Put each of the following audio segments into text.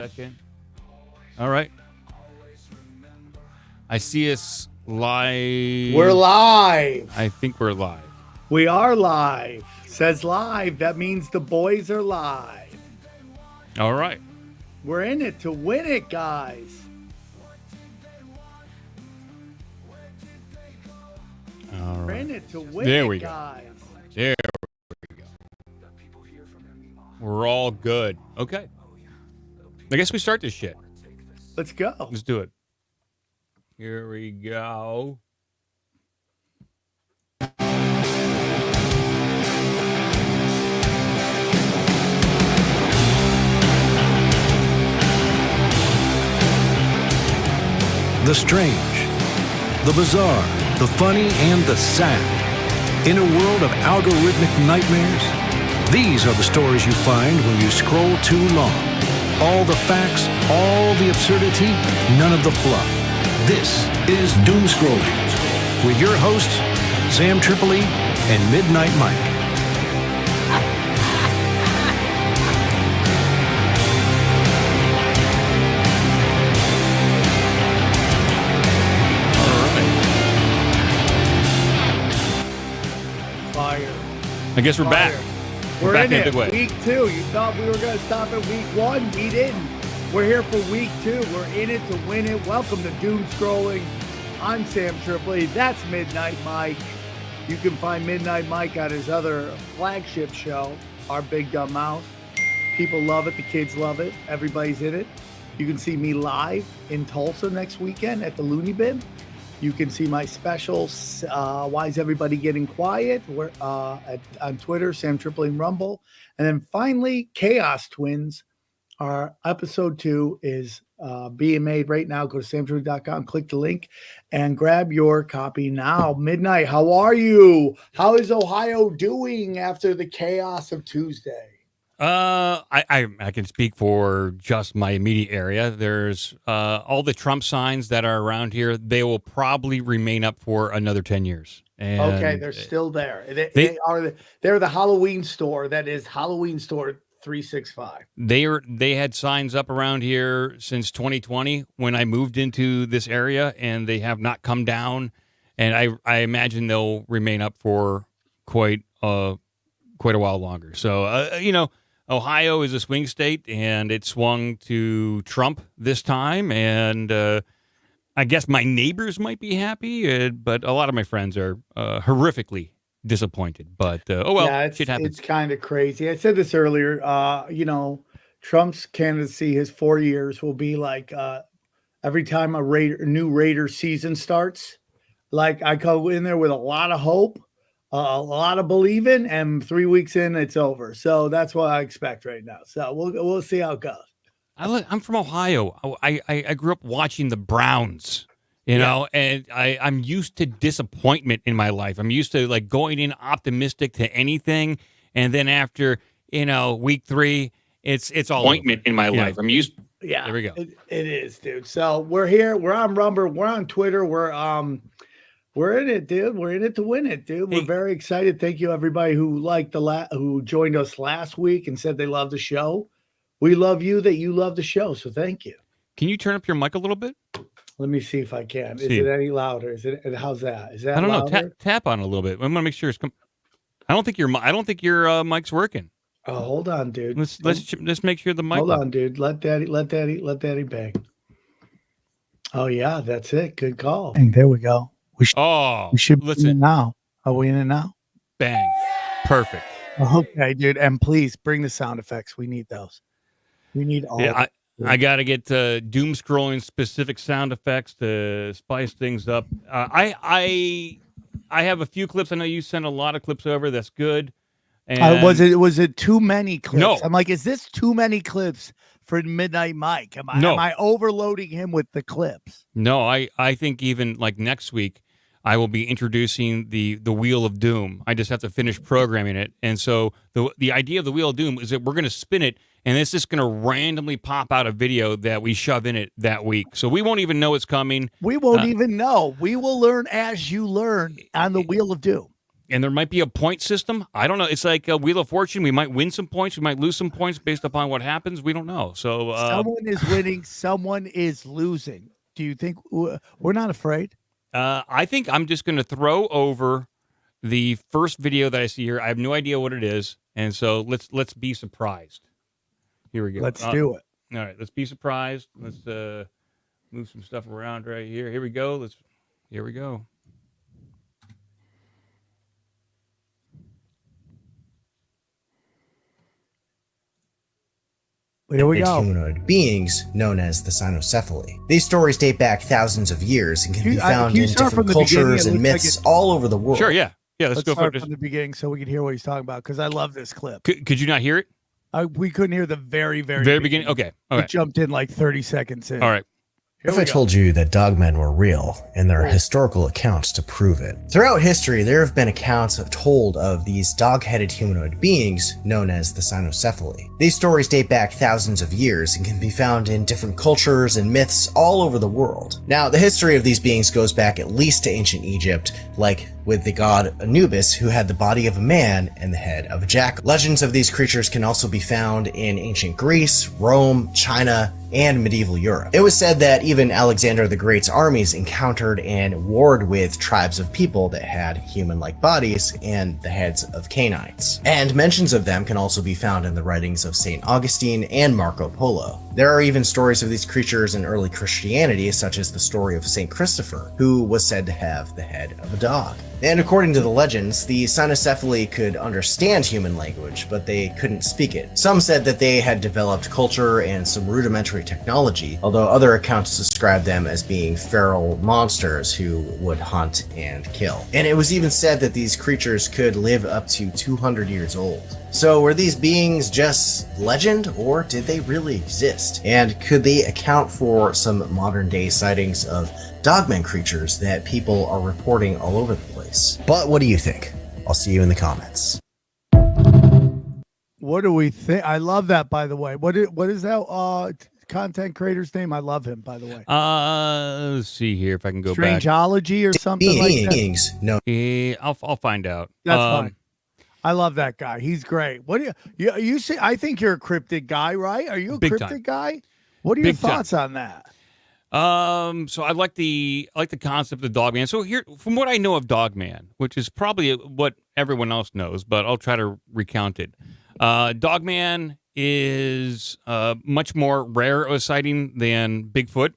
Second. All right. I see us live. We're live. I think we're live. We are live. Says live. That means the boys are live. All right. We're in it to win it, guys. All We're right. in it to win There it, we go. guys. There we go. We're all good. Okay. I guess we start this shit. Let's go. Let's do it. Here we go. The strange, the bizarre, the funny, and the sad. In a world of algorithmic nightmares, these are the stories you find when you scroll too long. All the facts, all the absurdity, none of the fluff. This is Doomscrollin with your hosts, Sam Tripoli and Midnight Mike. Fire. I guess we're Fire. back. We're back in in a it. big way. Week 2. You thought we were going to stop at week 1. We didn't. We're here for week 2. We're in it to win it. Welcome to Doom Scrolling. I'm Sam Tripoli. That's Midnight Mike. You can find Midnight Mike on his other flagship show, Our Big Dumb Mouth. People love it. The kids love it. Everybody's in it. You can see me live in Tulsa next weekend at the Looney Bin. You can see my specials, Why is Everybody Getting Quiet? On Twitter, Sam Tripoli and Rumble. And then finally, Chaos Twins. Our episode 2 is being made right now. Go to samtripoli.com, click the link, and grab your copy now. Midnight, how are you? How is Ohio doing after the chaos of Tuesday? I can speak for just my immediate area. There's all the Trump signs that are around here. They will probably remain up for another 10 years. And Okay, they're still there. They're the Halloween store. That is Halloween store 365. They had signs up around here since 2020 when I moved into this area, and they have not come down. And I imagine they'll remain up for quite a while longer. So Ohio is a swing state, and it swung to Trump this time. And I guess my neighbors might be happy, but a lot of my friends are horrifically disappointed. But shit happens. It's kind of crazy. I said this earlier. Trump's candidacy, his 4 years will be like every time a new Raider season starts. Like I go in there with a lot of hope. A lot of believing, and 3 weeks in, it's over. So that's what I expect right now. So we'll see how it goes. I'm from Ohio. I grew up watching the Browns, know, and I'm used to disappointment in my life. I'm used to like going in optimistic to anything, and then after week 3, it's all disappointment in my life. I'm used. Yeah, there we go. It is, dude. So we're here. We're on Rumble. We're on Twitter. We're in it, dude. We're in it to win it, dude. We're very excited. Thank you, everybody who who joined us last week and said they love the show. We love you that you love the show, so thank you. Can you turn up your mic a little bit? Let me see if I can. Is it any louder? How's that? Is that I don't louder? know. Tap on it a little bit. I want to make sure it's. I don't think your mic's working. Oh, hold on, dude. Let's make sure the mic. Hold on, dude. Let daddy bang. Oh yeah, that's it. Good call. And there we go. We should be in it now. Are we in it now? Bang. Perfect. Okay, dude. And please bring the sound effects. We need those. We need all. Yeah, I got to get doom scrolling specific sound effects to spice things up. I have a few clips. I know you sent a lot of clips over. That's good. And was it too many clips? No. I'm like, is this too many clips for Midnight Mike? Am I overloading him with the clips? No, I think even like next week, I will be introducing the Wheel of Doom. I just have to finish programming it. And so the idea of the Wheel of Doom is that we're going to spin it, and it's just going to randomly pop out a video that we shove in it that week. So we won't even know it's coming. We won't even know. We will learn as you learn on the Wheel of Doom. And there might be a point system. I don't know. It's like a Wheel of Fortune. We might win some points. We might lose some points based upon what happens. We don't know. So someone is winning. Someone is losing. Do you think we're not afraid? I think I'm just going to throw over the first video that I see here. I have no idea what it is, and so let's be surprised. Here we go. Let's do it. All right, let's be surprised. Let's move some stuff around right here. Here we go. Here we go. Here we go. Humanoid beings known as the cynocephaly. These stories date back thousands of years and can be found in different cultures and myths all over the world. Sure, yeah. Let's go start from the beginning so we can hear what he's talking about, because I love this clip. Could you not hear it? We couldn't hear the very beginning. Okay. It jumped in like 30 seconds in. All right. If I told you that dogmen were real, and there are historical accounts to prove it. Throughout history, there have been accounts told of these dog-headed humanoid beings known as the cynocephaly. These stories date back thousands of years and can be found in different cultures and myths all over the world. Now, the history of these beings goes back at least to ancient Egypt, like with the god Anubis, who had the body of a man and the head of a jackal. Legends of these creatures can also be found in ancient Greece, Rome, China, and medieval Europe. It was said that even Alexander the Great's armies encountered and warred with tribes of people that had human-like bodies and the heads of canines. And mentions of them can also be found in the writings of St. Augustine and Marco Polo. There are even stories of these creatures in early Christianity, such as the story of St. Christopher, who was said to have the head of a dog. And according to the legends, the cynocephaly could understand human language, but they couldn't speak it. Some said that they had developed culture and some rudimentary technology, although other accounts describe them as being feral monsters who would hunt and kill. And it was even said that these creatures could live up to 200 years old. So were these beings just legend, or did they really exist? And could they account for some modern day sightings of dogman creatures that people are reporting all over the place? But what do you think? I'll see you in the comments. What do we think? I love that, by the way. What is that content creator's name? I love him, by the way. Let's see here if I can go Strangeology back. Or something like that. Beings, no. I'll find out. That's fine. I love that guy. He's great. What do you see? I think you're a cryptid guy, right? Are you a cryptid guy? What are your thoughts on that? So I like the concept of Dogman. So here, from what I know of Dogman, which is probably what everyone else knows, but I'll try to recount it. Dogman is much more rare of a sighting than Bigfoot,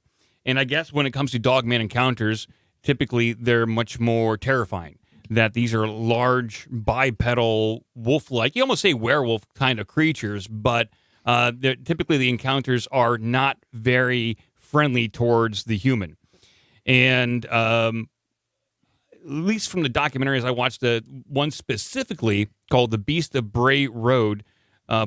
and I guess when it comes to Dogman encounters, typically they're much more terrifying. That these are large bipedal wolf-like, you almost say werewolf kind of creatures, but typically the encounters are not very friendly towards the human. And at least from the documentaries I watched, the one specifically called The Beast of Bray Road,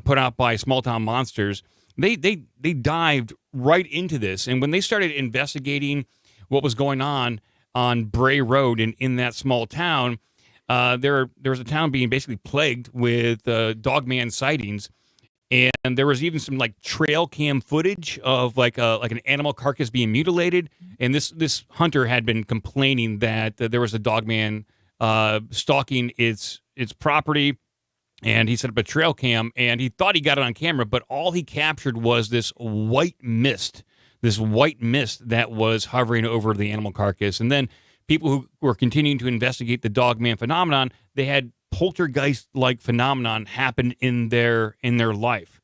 put out by Small Town Monsters, they dived right into this. And when they started investigating what was going on Bray Road in that small town, there was a town being basically plagued with dogman sightings. And there was even some like trail cam footage of like an animal carcass being mutilated. And this hunter had been complaining that there was a dogman stalking its property. And he set up a trail cam, and he thought he got it on camera, but all he captured was this white mist that was hovering over the animal carcass. And then people who were continuing to investigate the dogman phenomenon, they had poltergeist-like phenomenon happen in their life.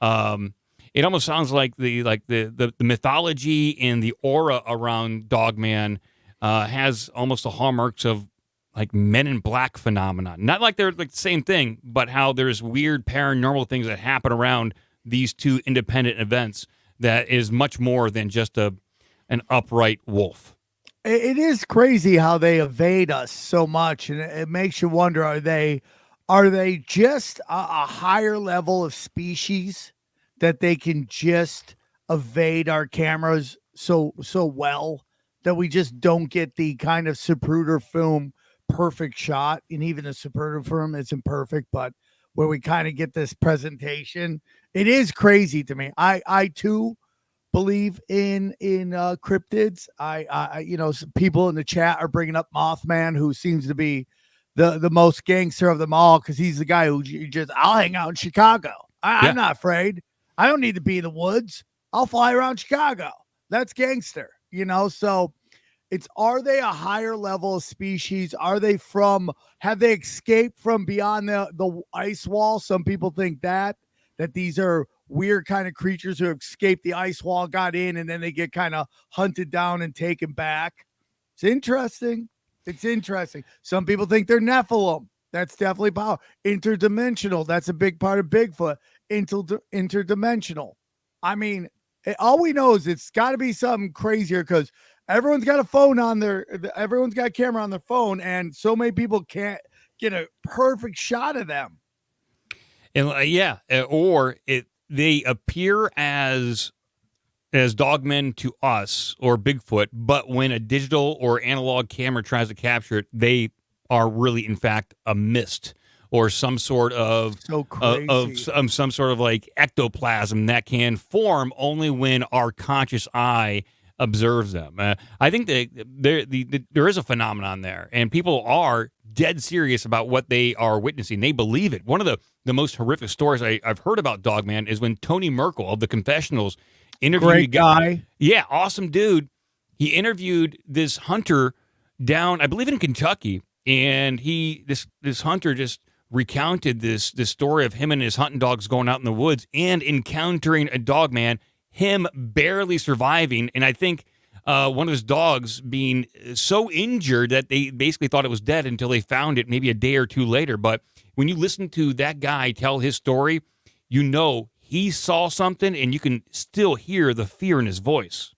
It almost sounds like the mythology and the aura around Dogman has almost the hallmarks of like Men in Black phenomenon. Not like they're like the same thing, but how there's weird paranormal things that happen around these two independent events that is much more than just an upright wolf. It is crazy how they evade us so much, and it makes you wonder: are they just a higher level of species that they can just evade our cameras so well that we just don't get the kind of Zapruder film perfect shot? And even the Zapruder film isn't perfect, but where we kind of get this presentation, it is crazy to me. I too believe in cryptids. I some people in the chat are bringing up Mothman, who seems to be the most gangster of them all because he's the guy who just I'll hang out in Chicago. I'm not afraid. I don't need to be in the woods. I'll fly around Chicago. That's gangster, you know. So are they a higher level of species? Have they escaped from beyond the ice wall? Some people think that these are weird kind of creatures who escaped the ice wall, got in, and then they get kind of hunted down and taken back. It's interesting. Some people think they're Nephilim. That's definitely power. Interdimensional. That's a big part of Bigfoot. Interdimensional. I mean, all we know is it's got to be something crazier because everyone's got a camera on their phone, and so many people can't get a perfect shot of them. And they appear as dogmen to us or Bigfoot, but when a digital or analog camera tries to capture it, they are really, in fact, a mist or some sort of some sort of like ectoplasm that can form only when our conscious eye observes them. I think that there is a phenomenon there, and people are dead serious about what they are witnessing. They believe it. One of the most horrific stories I've heard about Dogman is when Tony Merkel of the Confessionals interviewed Great guy. Yeah, awesome dude. He interviewed this hunter down, I believe, in Kentucky, and this hunter just recounted this story of him and his hunting dogs going out in the woods and encountering a dogman, him barely surviving, and I think one of his dogs being so injured that they basically thought it was dead until they found it maybe a day or two later. But when you listen to that guy tell his story, you know he saw something, and you can still hear the fear in his voice.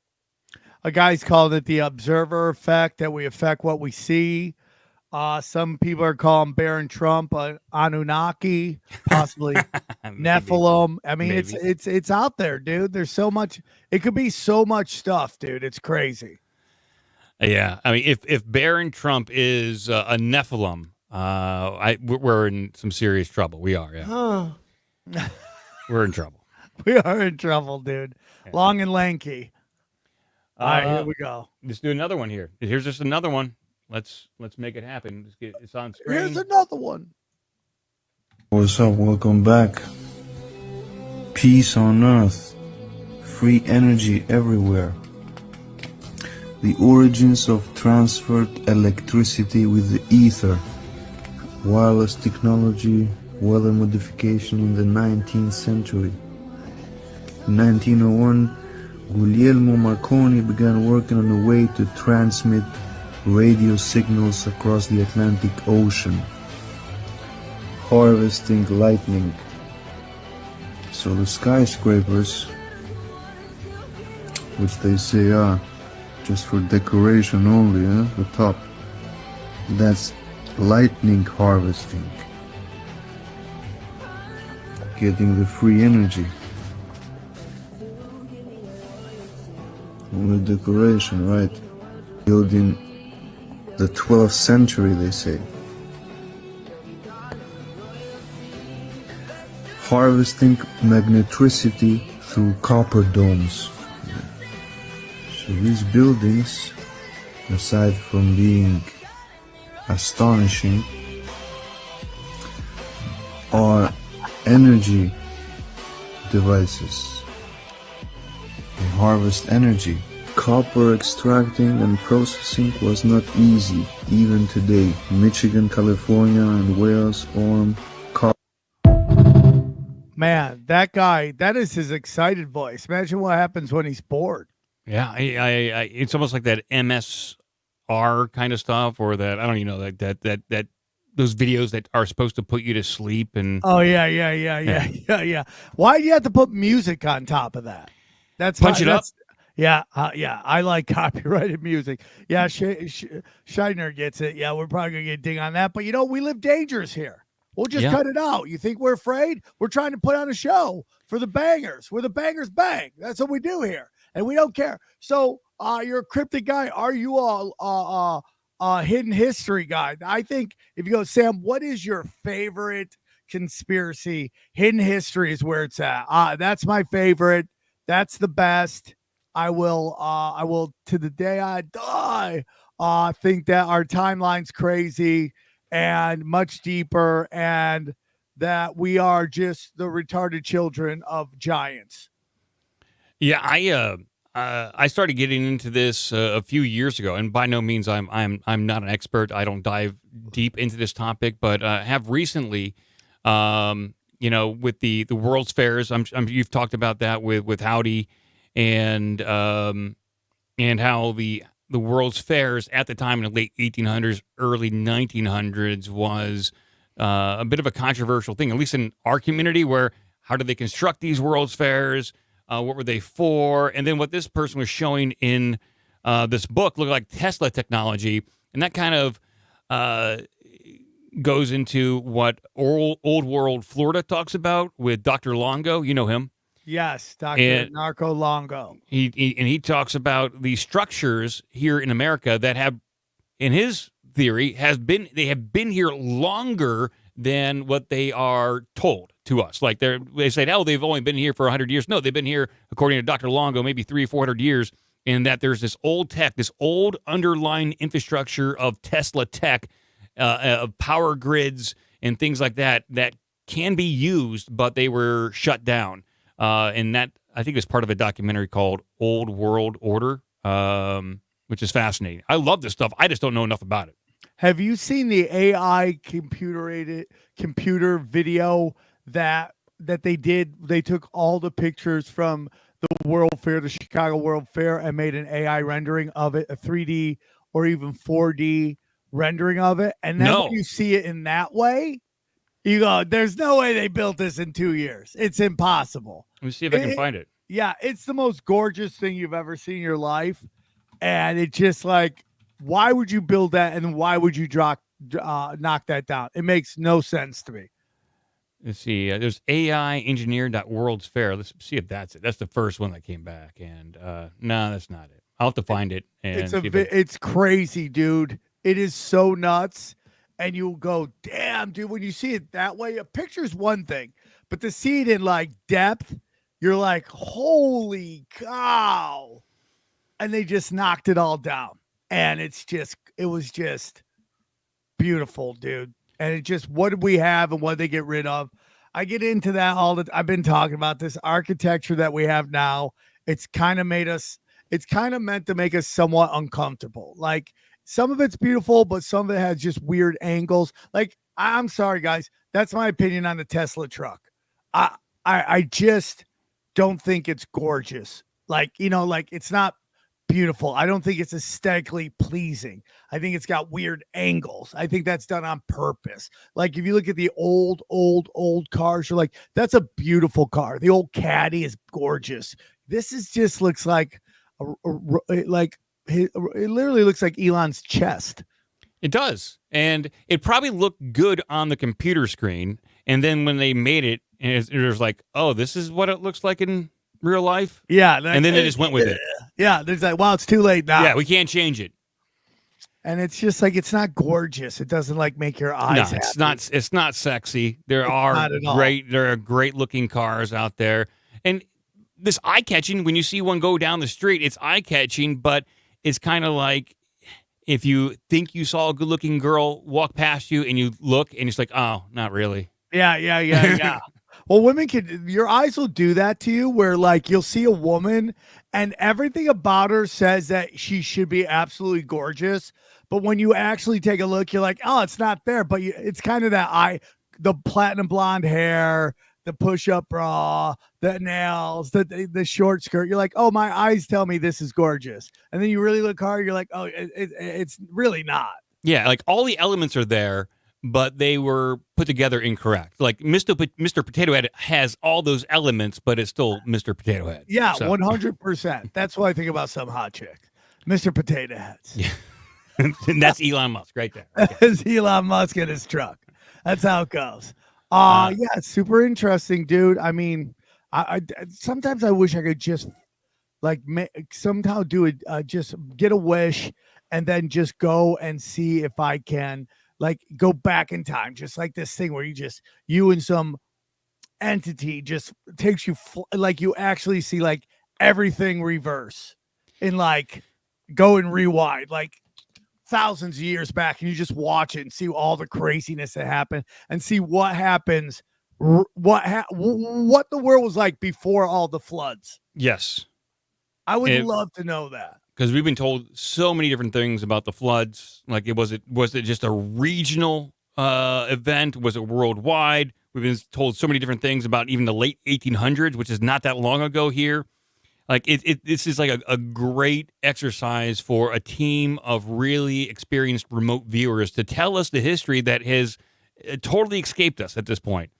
A guy's called it the observer effect, that we affect what we see. Some people are calling Baron Trump Anunnaki, possibly Nephilim. I mean, it's out there, dude. There's so much. It could be so much stuff, dude. It's crazy. Yeah, I mean, if Baron Trump is a Nephilim, we're in some serious trouble. We are, yeah. We're in trouble. We are in trouble, dude. Yeah. Long and lanky. All right, here we go. Let's do another one here. Here's just another one. Let's make it happen. It's on screen. Here's another one. What's up? Welcome back. Peace on earth. Free energy everywhere. The origins of transferred electricity with the ether. Wireless technology, weather modification in the 19th century. In 1901, Guglielmo Marconi began working on a way to transmit radio signals across the Atlantic Ocean, harvesting lightning. So the skyscrapers, which they say are just for decoration only, the top, that's lightning harvesting, getting the free energy. Only decoration, right? Building the 12th century, they say. Harvesting magnetricity through copper domes. So these buildings, aside from being astonishing, are energy devices. They harvest energy. Copper extracting and processing was not easy, even today. Michigan, California, and Wales form copper. Man, that guy, that is his excited voice. Imagine what happens when he's bored. Yeah, it's almost like that MSR kind of stuff, or that, I don't even know, like that those videos that are supposed to put you to sleep. And oh yeah. Why do you have to put music on top of that? That's punch it up. Yeah, I like copyrighted music. Yeah, Scheidner gets it. Yeah, we're probably going to get a ding on that. But, we live dangerous here. We'll just cut it out. You think we're afraid? We're trying to put on a show for the bangers. Where the bangers bang. That's what we do here. And we don't care. So you're a cryptic guy. Are you a hidden history guy? I think if you go, Sam, what is your favorite conspiracy? Hidden history is where it's at. That's my favorite. That's the best. I will to the day I die, think that our timeline's crazy and much deeper, and that we are just the retarded children of giants. Yeah, I started getting into this a few years ago, and by no means I'm not an expert. I don't dive deep into this topic, but have recently, with the World's Fairs. You've talked about that with Howdy, and how the World's Fairs at the time in the late 1800s, early 1900s was a bit of a controversial thing, at least in our community. Where how did they construct these World's Fairs? What were they for? And then what this person was showing in this book looked like Tesla technology. And that kind of goes into what Old World Florida talks about with Dr. Longo. You know him. Yes, Dr. Narco Longo. He talks about the structures here in America that have, in his theory, they have been here longer than what they are told to us. Like they said, oh, they've only been here for 100 years. No, they've been here, according to Dr. Longo, maybe 300 or 400 years, and that there's this old tech, this old underlying infrastructure of Tesla tech, of power grids and things like that can be used, but they were shut down. And that, I think, is part of a documentary called Old World Order, which is fascinating. I love this stuff. I just don't know enough about it. Have you seen the AI computer video that they did? They took all the pictures from the World Fair, the Chicago World Fair, and made an AI rendering of it, a 3D or even 4D rendering of it. And then when you see it in that way, you go, there's no way they built this in 2 years. It's impossible. Let me see if I can find it. Yeah, it's the most gorgeous thing you've ever seen in your life. And it's just like, why would you build that, and why would you knock that down? It makes no sense to me. Let's see. There's AI Engineer.World's Fair. Let's see if that's it. That's the first one that came back. And no, that's not it. I'll have to find it. And it's crazy, dude. It is so nuts. And you'll go, damn, dude, when you see it that way, a picture's one thing, but to see it in like depth, you're like, holy cow. And they just knocked it all down. And it was just beautiful, dude. And it just, what did we have and what did they get rid of? I get into that I've been talking about this architecture that we have now. It's kind of meant to make us somewhat uncomfortable. Like, some of it's beautiful, but some of it has just weird angles. Like, I'm sorry, guys. That's my opinion on the Tesla truck. I just don't think it's gorgeous. Like, it's not beautiful. I don't think it's aesthetically pleasing. I think it's got weird angles. I think that's done on purpose. Like, if you look at the old cars, you're like, that's a beautiful car. The old Caddy is gorgeous. This just looks like it literally looks like Elon's chest. It does. And it probably looked good on the computer screen. And then when they made it, it was like, oh, this is what it looks like in real life? Yeah. And then they just went with it. Yeah. There's like, well, it's too late now. Yeah, we can't change it. And it's just like, it's not gorgeous. It doesn't like make your eyes happy. It's not sexy. There are great looking cars out there. And this eye-catching, when you see one go down the street, it's eye-catching, but it's kind of like if you think you saw a good-looking girl walk past you and you look and it's like, oh, not really. Yeah. Well, your eyes will do that to you, where like you'll see a woman and everything about her says that she should be absolutely gorgeous. But when you actually take a look, you're like, oh, it's not there. But it's kind of the platinum blonde hair, the push-up bra, the nails, the short skirt. You're like, oh, my eyes tell me this is gorgeous. And then you really look hard. You're like, oh, it's really not. Yeah, like all the elements are there, but they were put together incorrect. Like Mr. Potato Head has all those elements, but it's still Mr. Potato Head. Yeah, 100%. That's what I think about some hot chick. Mr. Potato Heads. Yeah. And that's Elon Musk right there. That's Elon Musk in his truck. That's how it goes. Yeah, it's super interesting, dude. I mean, I sometimes I wish I could just like somehow do it, just get a wish and then just go and see if I can like go back in time, just like this thing where you and some entity just takes you like you actually see like everything reverse and like go and rewind like thousands of years back, and you just watch it and see all the craziness that happened and see what happens, what the world was like before all the floods. Yes. I would love to know that. Because we've been told so many different things about the floods. Like, was it just a regional event? Was it worldwide? We've been told so many different things about even the late 1800s, which is not that long ago here. Like, this is like a great exercise for a team of really experienced remote viewers to tell us the history that has totally escaped us at this point.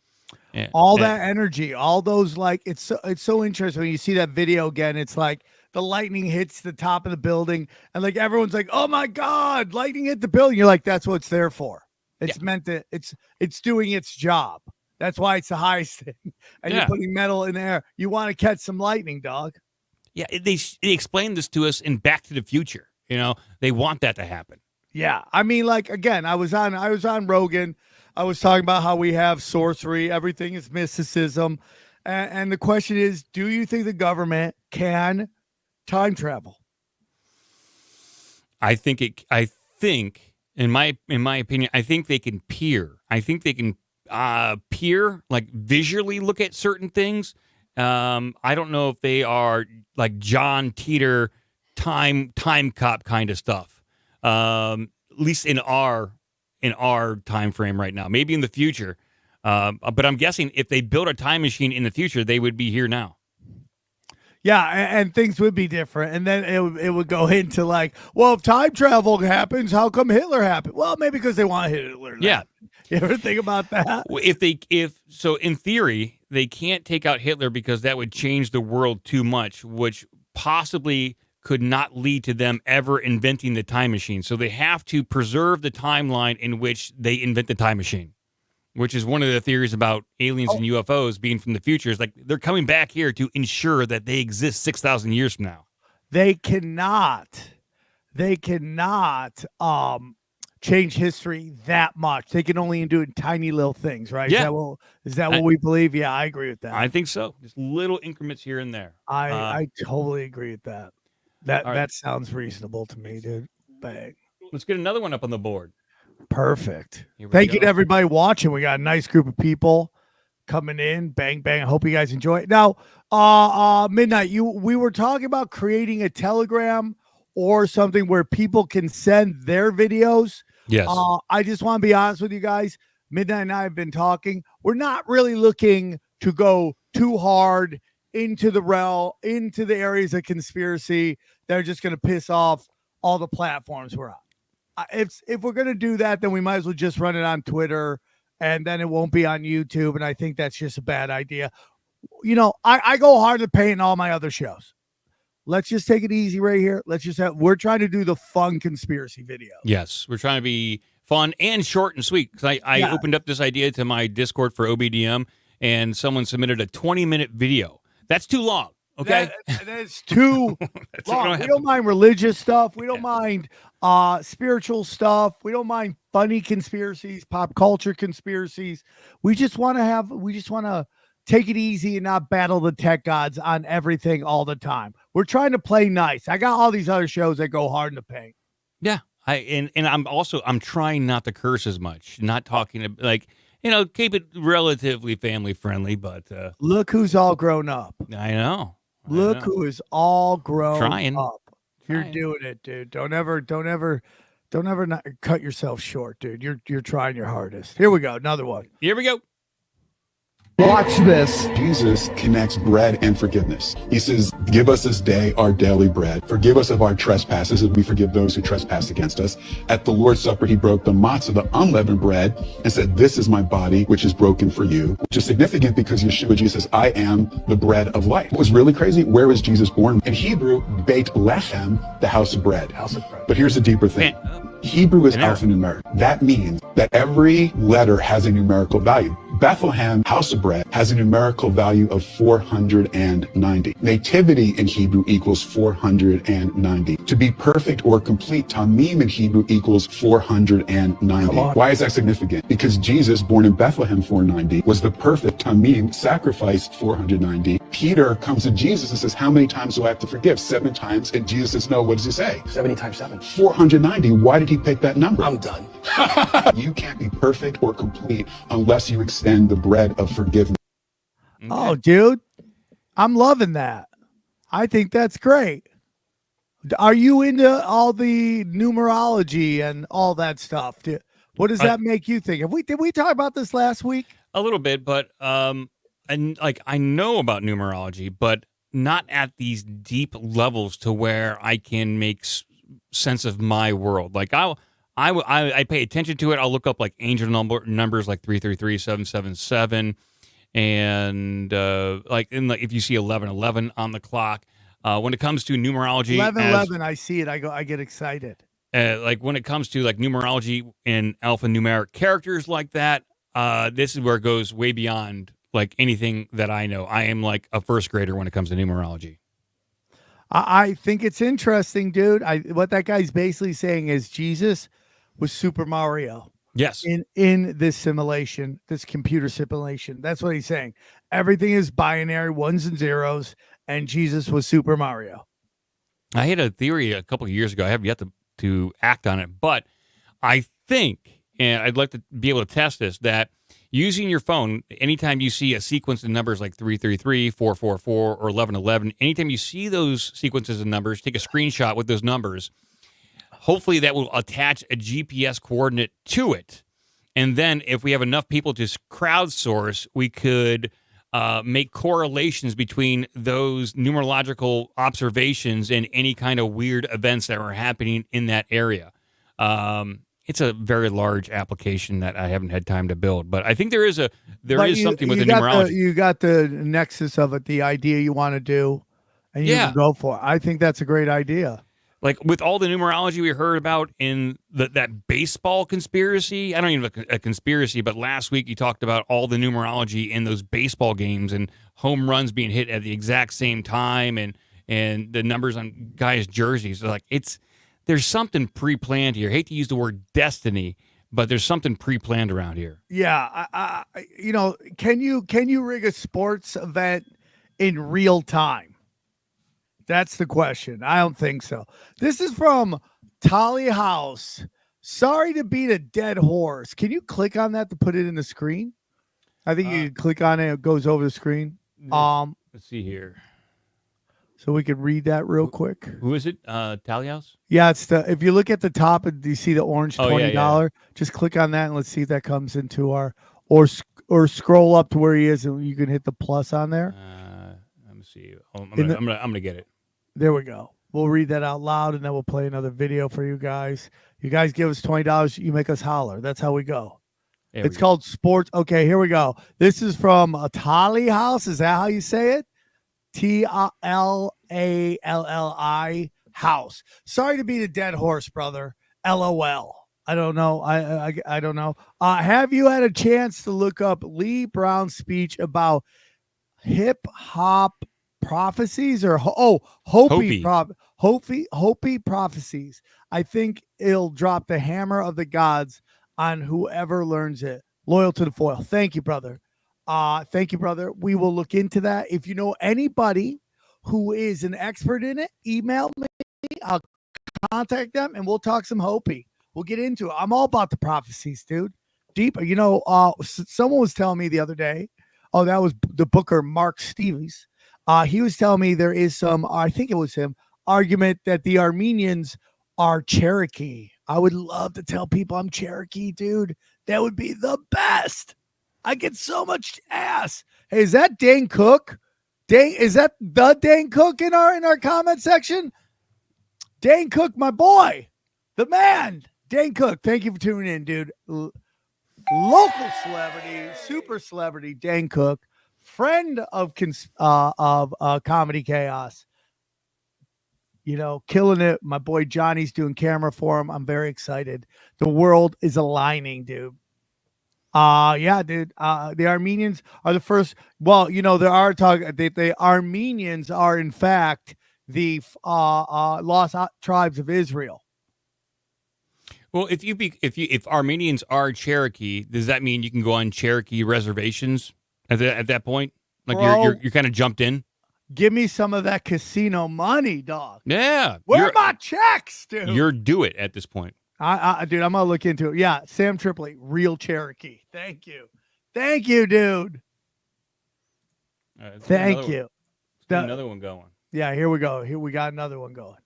All that energy, all those, like, it's so interesting when you see that video again. It's like the lightning hits the top of the building, and like everyone's like, "Oh my God, lightning hit the building!" You're like, "That's what it's there for. It's meant to. It's doing its job. That's why it's the highest thing." And you're putting metal in the air. You want to catch some lightning, dog. Yeah, they explained this to us in Back to the Future. You know, they want that to happen. Yeah, I mean, like, again, I was on Rogan. I was talking about how we have sorcery. Everything is mysticism. And the question is, do you think the government can time travel? I think in my opinion, I think they can peer. I think they can peer, like visually look at certain things. I don't know if they are like John Teeter time cop kind of stuff. At least in our time frame right now. Maybe in the future. But I'm guessing if they built a time machine in the future, they would be here now. Yeah, and things would be different. And then it would go into like, well, if time travel happens, how come Hitler happened? Well, maybe because they want Hitler. Yeah. You ever think about that? So in theory, they can't take out Hitler because that would change the world too much, which possibly could not lead to them ever inventing the time machine. So they have to preserve the timeline in which they invent the time machine, which is one of the theories about aliens and UFOs being from the future. Is like they're coming back here to ensure that they exist 6,000 years from now. They cannot change history that much. They can only do it in tiny little things, right? Yeah. Is that what we believe? Yeah, I agree with that. I think so. Just little increments here and there. I totally agree with that. That sounds reasonable to me, dude. Bang. Let's get another one up on the board. Perfect. Thank you to everybody watching. We got a nice group of people coming in. Bang, bang. I hope you guys enjoy it. Now, Midnight, we were talking about creating a Telegram or something where people can send their videos. Yes. I just want to be honest with you guys. Midnight and I have been talking. We're not really looking to go too hard into the areas of conspiracy that are just going to piss off all the platforms we're on. If we're going to do that, then we might as well just run it on Twitter, and then it won't be on YouTube. And I think that's just a bad idea. You know, I go hard to paint in all my other shows. Let's just take it easy right here. We're trying to do the fun conspiracy video. Yes, we're trying to be fun and short and sweet. Because I opened up this idea to my Discord for OBDM, and someone submitted a 20-minute video. That's too long. Okay, that's too long. We don't mind religious stuff. We don't mind spiritual stuff. We don't mind funny conspiracies, pop culture conspiracies. We just want to take it easy and not battle the tech gods on everything all the time. We're trying to play nice. I got all these other shows that go hard in the paint. Yeah, I'm trying not to curse as much. Not talking like. Keep it relatively family friendly, but look who's all grown up. I know. Look who is all grown up. You're doing it, dude. Don't ever not cut yourself short, dude. You're trying your hardest. Here we go. Another one. Here we go. Watch this. Jesus connects bread and forgiveness. He says, give us this day our daily bread. Forgive us of our trespasses as we forgive those who trespass against us. At the Lord's Supper, he broke the matzah, the unleavened bread, and said, this is my body, which is broken for you, which is significant because Yeshua, Jesus, I am the bread of life. What was really crazy? Where was Jesus born? In Hebrew, Beit Lechem, the house of bread. But here's the deeper thing. Hebrew is alphanumeric. That means that every letter has a numerical value. Bethlehem, house of bread, has a numerical value of 490. Nativity in Hebrew equals 490. To be perfect or complete, tamim in Hebrew equals 490. Why is that significant? Because Jesus, born in Bethlehem 490, was the perfect tamim, sacrificed 490, Peter comes to Jesus and says, how many times do I have to forgive? 7 times. And Jesus says, no, what does he say? 70 times 7. 490. Why did he pick that number? I'm done. You can't be perfect or complete unless you extend the bread of forgiveness. Okay. Oh, dude, I'm loving that. I think that's great. Are you into all the numerology and all that stuff? What does that make you think? Did we talk about this last week? A little bit, but and like I know about numerology, but not at these deep levels to where I can make sense of my world. Like I pay attention to it. I'll look up like angel numbers like 333, 777, and like if you see 1111 on the clock. When it comes to numerology, 1111, I see it. I get excited. Like when it comes to like numerology and alphanumeric characters like that, this is where it goes way beyond like anything that I know. I am like a first grader when it comes to numerology. I think it's interesting, dude. What that guy's basically saying is Jesus was Super Mario. Yes. In this simulation, this computer simulation. That's what he's saying. Everything is binary, ones and zeros, and Jesus was Super Mario. I had a theory a couple of years ago. I have yet to act on it, but I think, and I'd like to be able to test this, that using your phone, anytime you see a sequence of numbers like 333, 444, or 1111, anytime you see those sequences of numbers, take a screenshot with those numbers. Hopefully that will attach a GPS coordinate to it. And then if we have enough people to crowdsource, we could make correlations between those numerological observations and any kind of weird events that are happening in that area. It's a very large application that I haven't had time to build, but I think there is something with the numerology. You got the nexus of it, the idea you want to do, and you can go for it. I think that's a great idea. Like with all the numerology we heard about in that baseball conspiracy, I don't even have a conspiracy, but last week you talked about all the numerology in those baseball games and home runs being hit at the exact same time and the numbers on guys' jerseys. Like there's something pre-planned here. I hate to use the word destiny, but there's something pre-planned around here. Yeah, can you rig a sports event in real time? That's the question. I don't think so. This is from Tally House. Sorry to beat a dead horse. Can you click on that to put it in the screen? I think you can click on it. It goes over the screen. Let's see here. So we could read that real quick. Who is it? Tally House? Yeah, it's if you look at the top, do you see the orange $20? Yeah. Just click on that and let's see if that comes into our or scroll up to where he is and you can hit the plus on there. Let me see. I'm gonna get it. There we go. We'll read that out loud, and then we'll play another video for you guys. You guys give us $20, you make us holler. That's how we go. It's called Sports. Okay, here we go. This is from Tally House. Is that how you say it? TLALLI House. Sorry to beat a dead horse, brother. LOL. I don't know. I don't know. Have you had a chance to look up Lee Brown's speech about hip hop prophecies or Hopi prophecies? I think it'll drop the hammer of the gods on whoever learns it. Loyal to the foil. Thank you, brother. Thank you, brother. We will look into that. If you know anybody who is an expert in it, email me. I'll contact them and we'll talk some Hopi. We'll get into it. I'm all about the prophecies, dude. Deep. Someone was telling me the other day, that was the booker Mark Stevens. He was telling me there is some, I think it was him, argument that the Armenians are Cherokee. I would love to tell people I'm Cherokee, dude. That would be the best. I get so much ass. Hey, is that Dane Cook? Is that the Dane Cook in our comment section? Dane Cook, my boy, the man, Dane Cook. Thank you for tuning in, dude. Local celebrity, super celebrity, Dane Cook. Friend of Comedy Chaos, killing it. My boy Johnny's doing camera for him. I'm very excited. The world is aligning, dude. Yeah, dude. The Armenians are the first. Well, there are the Armenians are in fact the lost tribes of Israel. Well, if Armenians are Cherokee, does that mean you can go on Cherokee reservations? At that point, like you're kind of jumped in. Give me some of that casino money, dog. Yeah. Where are my checks, dude? You're due it at this point. Dude, I'm going to look into it. Yeah, Sam Tripoli, real Cherokee. Thank you. Thank you, dude. Thank you. Another one going. Yeah, here we go. Here we got another one going.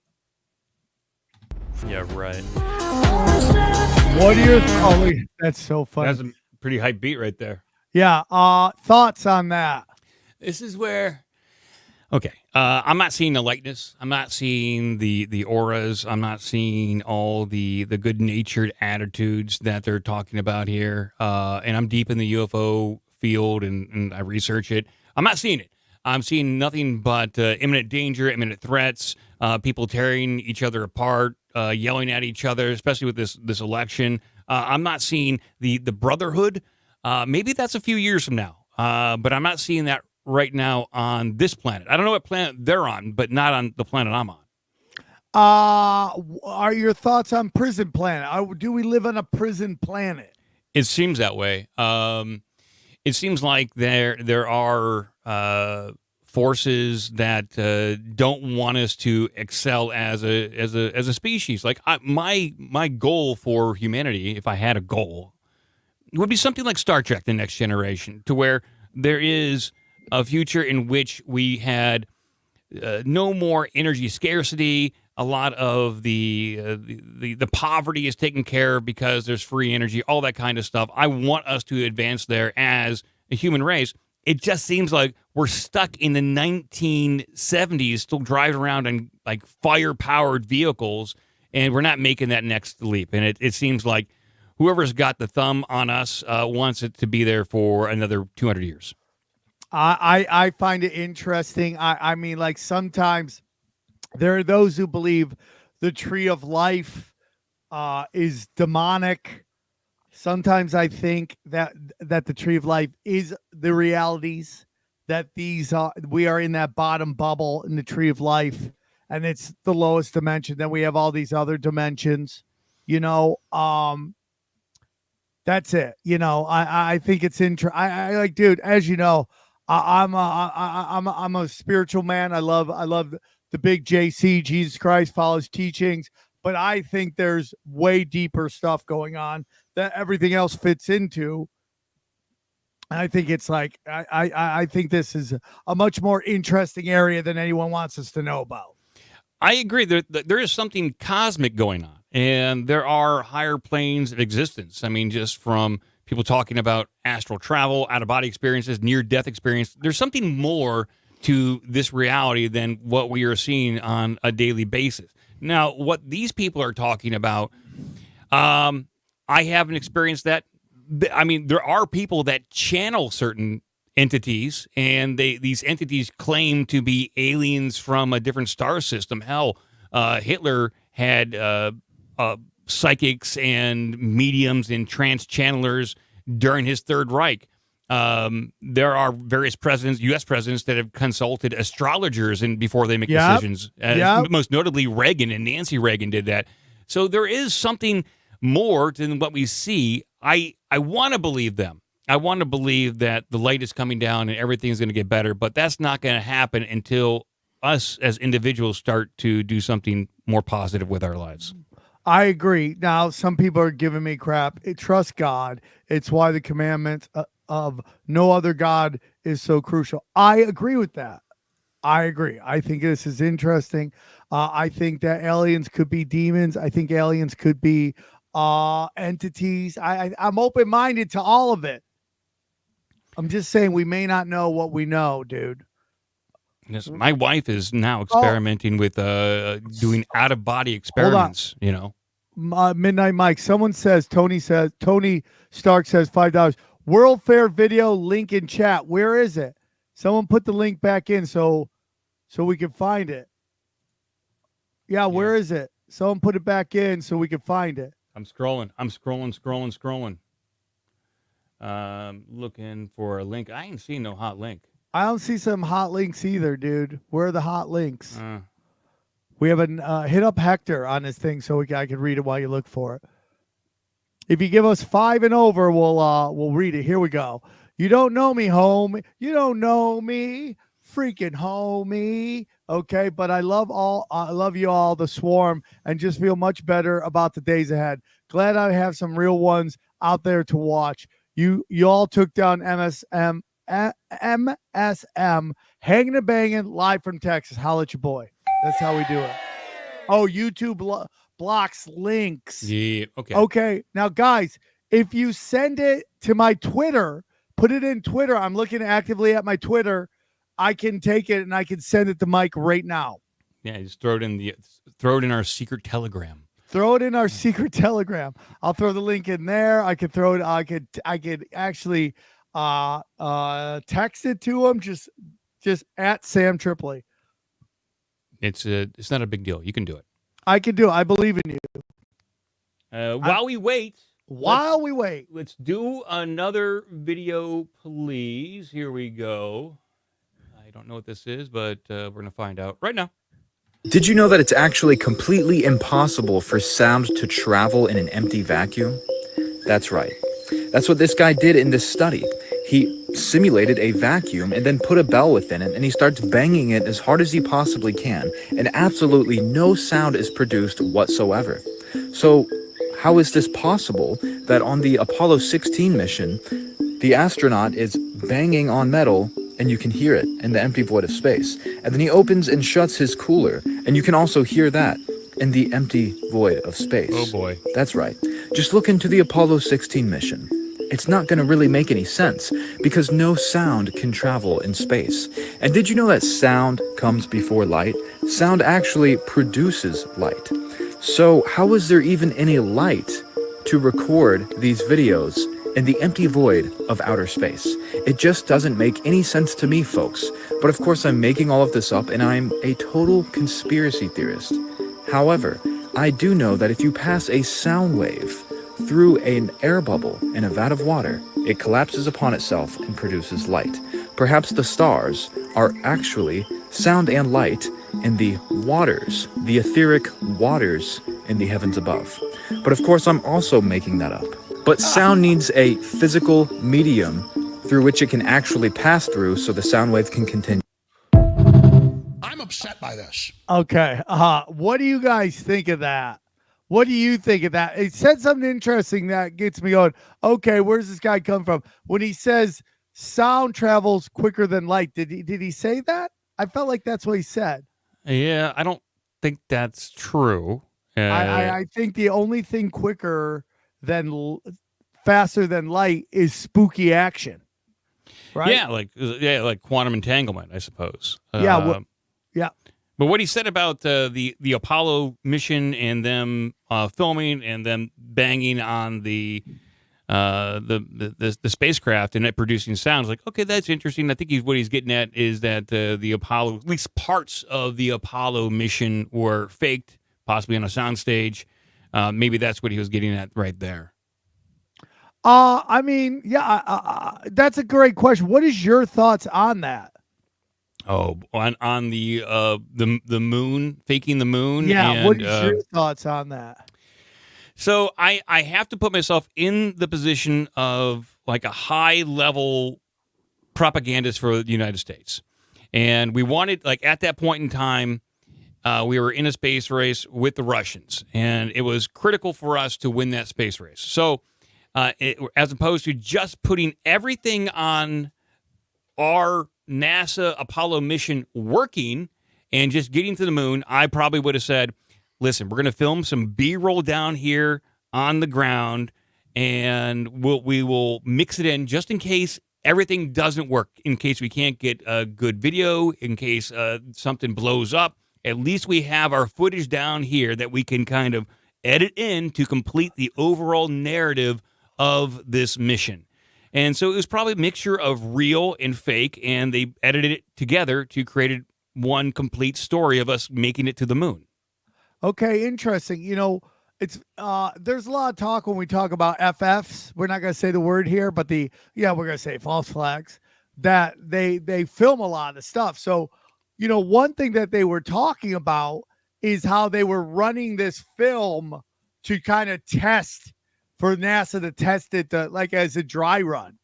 Yeah, right. What are your that's so funny. That's a pretty hype beat right there. Yeah, thoughts on that? This is where okay. I'm not seeing the lightness. I'm not seeing the auras. I'm not seeing all the good-natured attitudes that they're talking about here. And I'm deep in the UFO field and I research it. I'm not seeing it. I'm seeing nothing but imminent danger, imminent threats, people tearing each other apart, yelling at each other, especially with this election. I'm not seeing the brotherhood. Maybe that's a few years from now, but I'm not seeing that right now on this planet. I don't know what planet they're on, but not on the planet I'm on. Are your thoughts on prison planet? Do we live on a prison planet? It seems that way. It seems like there are forces that don't want us to excel as a species. Like my goal for humanity, if I had a goal, would be something like Star Trek: The Next Generation, to where there is a future in which we had no more energy scarcity. A lot of the poverty is taken care of because there's free energy, all that kind of stuff. I want us to advance there as a human race. It just seems like we're stuck in the 1970s, still driving around in like fire-powered vehicles, and we're not making that next leap. And it seems like whoever's got the thumb on us wants it to be there for another 200 years. I find it interesting. I mean, like sometimes there are those who believe the tree of life is demonic. Sometimes I think that the tree of life is the realities, that we are in that bottom bubble in the tree of life, and it's the lowest dimension. Then we have all these other dimensions, that's it. I think it's I like, dude, as you know, I'm a spiritual man. I love the big JC, Jesus Christ, follow his teachings, but I think there's way deeper stuff going on that everything else fits into. I think it's like I think this is a much more interesting area than anyone wants us to know about. I agree. There is something cosmic going on, and there are higher planes of existence. I mean, just from people talking about astral travel, out-of-body experiences, near-death experience, there's something more to this reality than what we are seeing on a daily basis. Now, what these people are talking about, I haven't experienced that. I mean, there are people that channel certain entities, and these entities claim to be aliens from a different star system. Hell, Hitler had psychics and mediums and trance channelers during his Third Reich. There are various presidents, U.S. presidents, that have consulted astrologers before they make decisions. Most notably, Reagan and Nancy Reagan did that. So there is something more than what we see. I want to believe them. I want to believe that the light is coming down and everything's going to get better, but that's not going to happen until us as individuals start to do something more positive with our lives. I agree. Now, some people are giving me crap. Trust God. It's why the commandment of no other God is so crucial. I agree with that. I agree. I think this is interesting. I think that aliens could be demons. I think aliens could be entities. I'm open-minded to all of it. I'm just saying we may not know what we know, dude. Yes, my wife is now experimenting with doing out-of-body experiments, Midnight Mike, Tony Stark says $5. World Fair video link in chat. Where is it? Someone put the link back in so we can find it. Yeah, where is it? Someone put it back in so we can find it. I'm scrolling. Looking for a link. I ain't seen no hot link. I don't see some hot links either, dude. Where are the hot links? We have hit up Hector on this thing so I can read it while you look for it. If you give us 5 and over, we'll read it. Here we go. You don't know me, home. You don't know me. freaking homie. Okay, but I love you all, the swarm, and just feel much better about the days ahead. Glad I have some real ones out there to watch. You all took down MSM, hanging and banging live from Texas. Holla at your boy. That's how we do it. Oh, YouTube blocks links. Yeah. Okay. Okay. Now, guys, if you send it to my Twitter, put it in Twitter. I'm looking actively at my Twitter. I can take it and I can send it to Mike right now. Yeah, just throw it in our secret Telegram. Throw it in our secret Telegram. I'll throw the link in there. I could throw it. I could actually text it to him. Just at Sam Tripoli. It's not a big deal. You can do it. I can do it. I believe in you. While we wait, let's do another video, please. Here we go. I don't know what this is, but we're going to find out right now. Did you know that it's actually completely impossible for sound to travel in an empty vacuum? That's right. That's what this guy did in this study. He simulated a vacuum and then put a bell within it, and he starts banging it as hard as he possibly can, and absolutely no sound is produced whatsoever. So how is this possible that on the Apollo 16 mission, the astronaut is banging on metal and you can hear it in the empty void of space? And then he opens and shuts his cooler, and you can also hear that in the empty void of space. Oh boy. That's right. Just look into the Apollo 16 mission. It's not going to really make any sense because no sound can travel in space. And did you know that sound comes before light? Sound actually produces light. So how is there even any light to record these videos in the empty void of outer space? It just doesn't make any sense to me, folks. But of course, I'm making all of this up, and I'm a total conspiracy theorist. However, I do know that if you pass a sound wave through an air bubble in a vat of water, it collapses upon itself and produces light. Perhaps the stars are actually sound and light in the waters, the etheric waters in the heavens above. But of course, I'm also making that up. But sound needs a physical medium through which it can actually pass through so the sound wave can continue. I'm upset by this. Okay. What do you guys think of that? What do you think of that? It said something interesting that gets me going, okay, where's this guy come from? When he says sound travels quicker than light, did he say that? I felt like that's what he said. Yeah, I don't think that's true. I think the only thing quicker than faster than light is spooky action. Right? Yeah, like quantum entanglement, I suppose. Yeah. But what he said about the Apollo mission and them filming and them banging on the spacecraft and it producing sounds, like, okay, that's interesting. I think what he's getting at is that the Apollo, at least parts of the Apollo mission, were faked, possibly on a soundstage. Maybe that's what he was getting at right there. I mean, that's a great question. What is your thoughts on that? Oh, on the moon, faking the moon. Yeah, and, what is your thoughts on that? So I have to put myself in the position of like a high level propagandist for the United States, and we wanted, like, at that point in time, we were in a space race with the Russians, and it was critical for us to win that space race. So as opposed to just putting everything on our NASA Apollo mission working and just getting to the moon, I probably would have said, listen, we're going to film some B-roll down here on the ground, and we will mix it in just in case everything doesn't work, in case we can't get a good video, in case something blows up. At least we have our footage down here that we can kind of edit in to complete the overall narrative of this mission. And so it was probably a mixture of real and fake, and they edited it together to create one complete story of us making it to the moon. Okay, interesting. You know, it's there's a lot of talk when we talk about FFs. We're not going to say the word here, but we're going to say false flags, that they film a lot of the stuff. So, you know, one thing that they were talking about is how they were running this film to kind of test, for NASA to test it like as a dry run.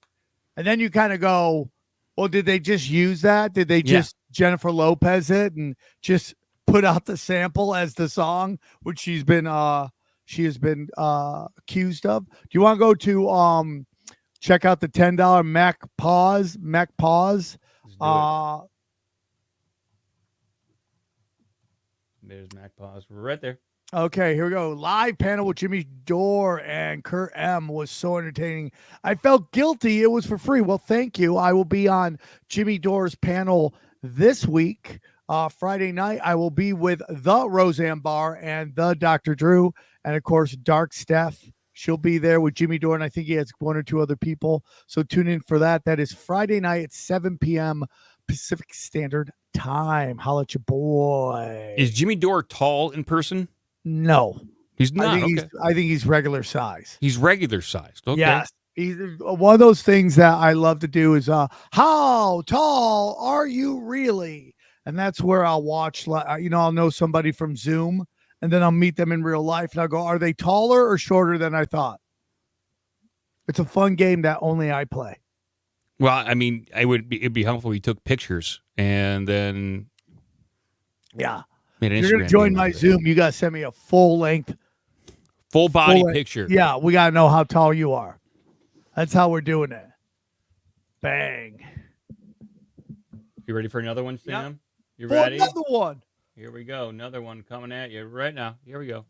And then you kind of go, well, did they just use that? Did they just Jennifer Lopez it and just put out the sample as the song, which she has been accused of. Do you want to go to check out the $10 Mac Pause? There's Mac Pause. We're right there. Okay, here we go. Live panel with Jimmy Dore and Kurt M was so entertaining. I felt guilty. It was for free. Well, thank you. I will be on Jimmy Dore's panel this week. Friday night, I will be with the Roseanne Barr and the Dr. Drew. And, of course, Dark Steph. She'll be there with Jimmy Dore, and I think he has one or two other people. So tune in for that. That is Friday night at 7 p.m. Pacific Standard Time. Holla at your boy. Is Jimmy Dore tall in person? No. He's not. I think he's regular size. He's regular sized. Okay. Yes. He's one of those things that I love to do is how tall are you really? And that's where I'll watch, I'll know somebody from Zoom, and then I'll meet them in real life, and I'll go, are they taller or shorter than I thought? It's a fun game that only I play. Well, I mean, it'd be helpful if you took pictures and then made an If you're going to join my Zoom, you got to send me a full body picture. Yeah, we got to know how tall you are. That's how we're doing it. Bang. You ready for another one, Sam? Yep. You ready? Another one. Here we go. Another one coming at you right now. Here we go.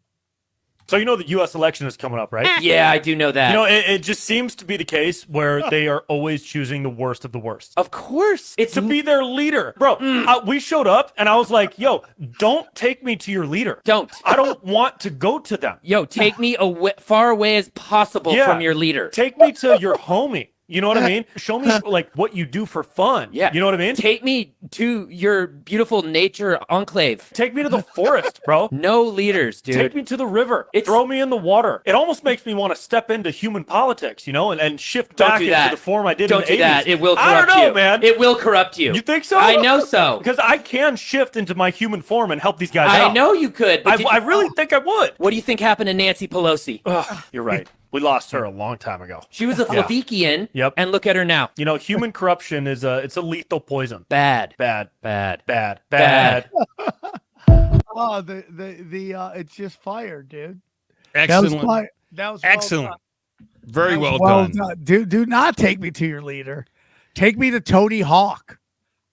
So you know the U.S. election is coming up, right? Yeah, I do know that. You know, it just seems to be the case where they are always choosing the worst of the worst. Of course. It's to be their leader. Bro, we showed up, and I was like, yo, don't take me to your leader. Don't. I don't want to go to them. Yo, take me far away as possible from your leader. Take me to your homie. You know what I mean? Show me like what you do for fun. Yeah. You know what I mean? Take me to your beautiful nature enclave. Take me to the forest, bro. No leaders, dude. Take me to the river. Throw me in the water. It almost makes me want to step into human politics, and shift back into the form I did in the 80s. Don't do that. It will corrupt you. I don't know, man. It will corrupt you. You think so? I know so. Because I can shift into my human form and help these guys out. I know you could. I really think I would. What do you think happened to Nancy Pelosi? You're right. We lost her a long time ago. She was a Flavikian. Yep. And look at her now. Human corruption is it's a lethal poison. Bad. Oh, it's just fire, dude. Excellent. That was excellent. Very well done. Do not take me to your leader. Take me to Tony Hawk.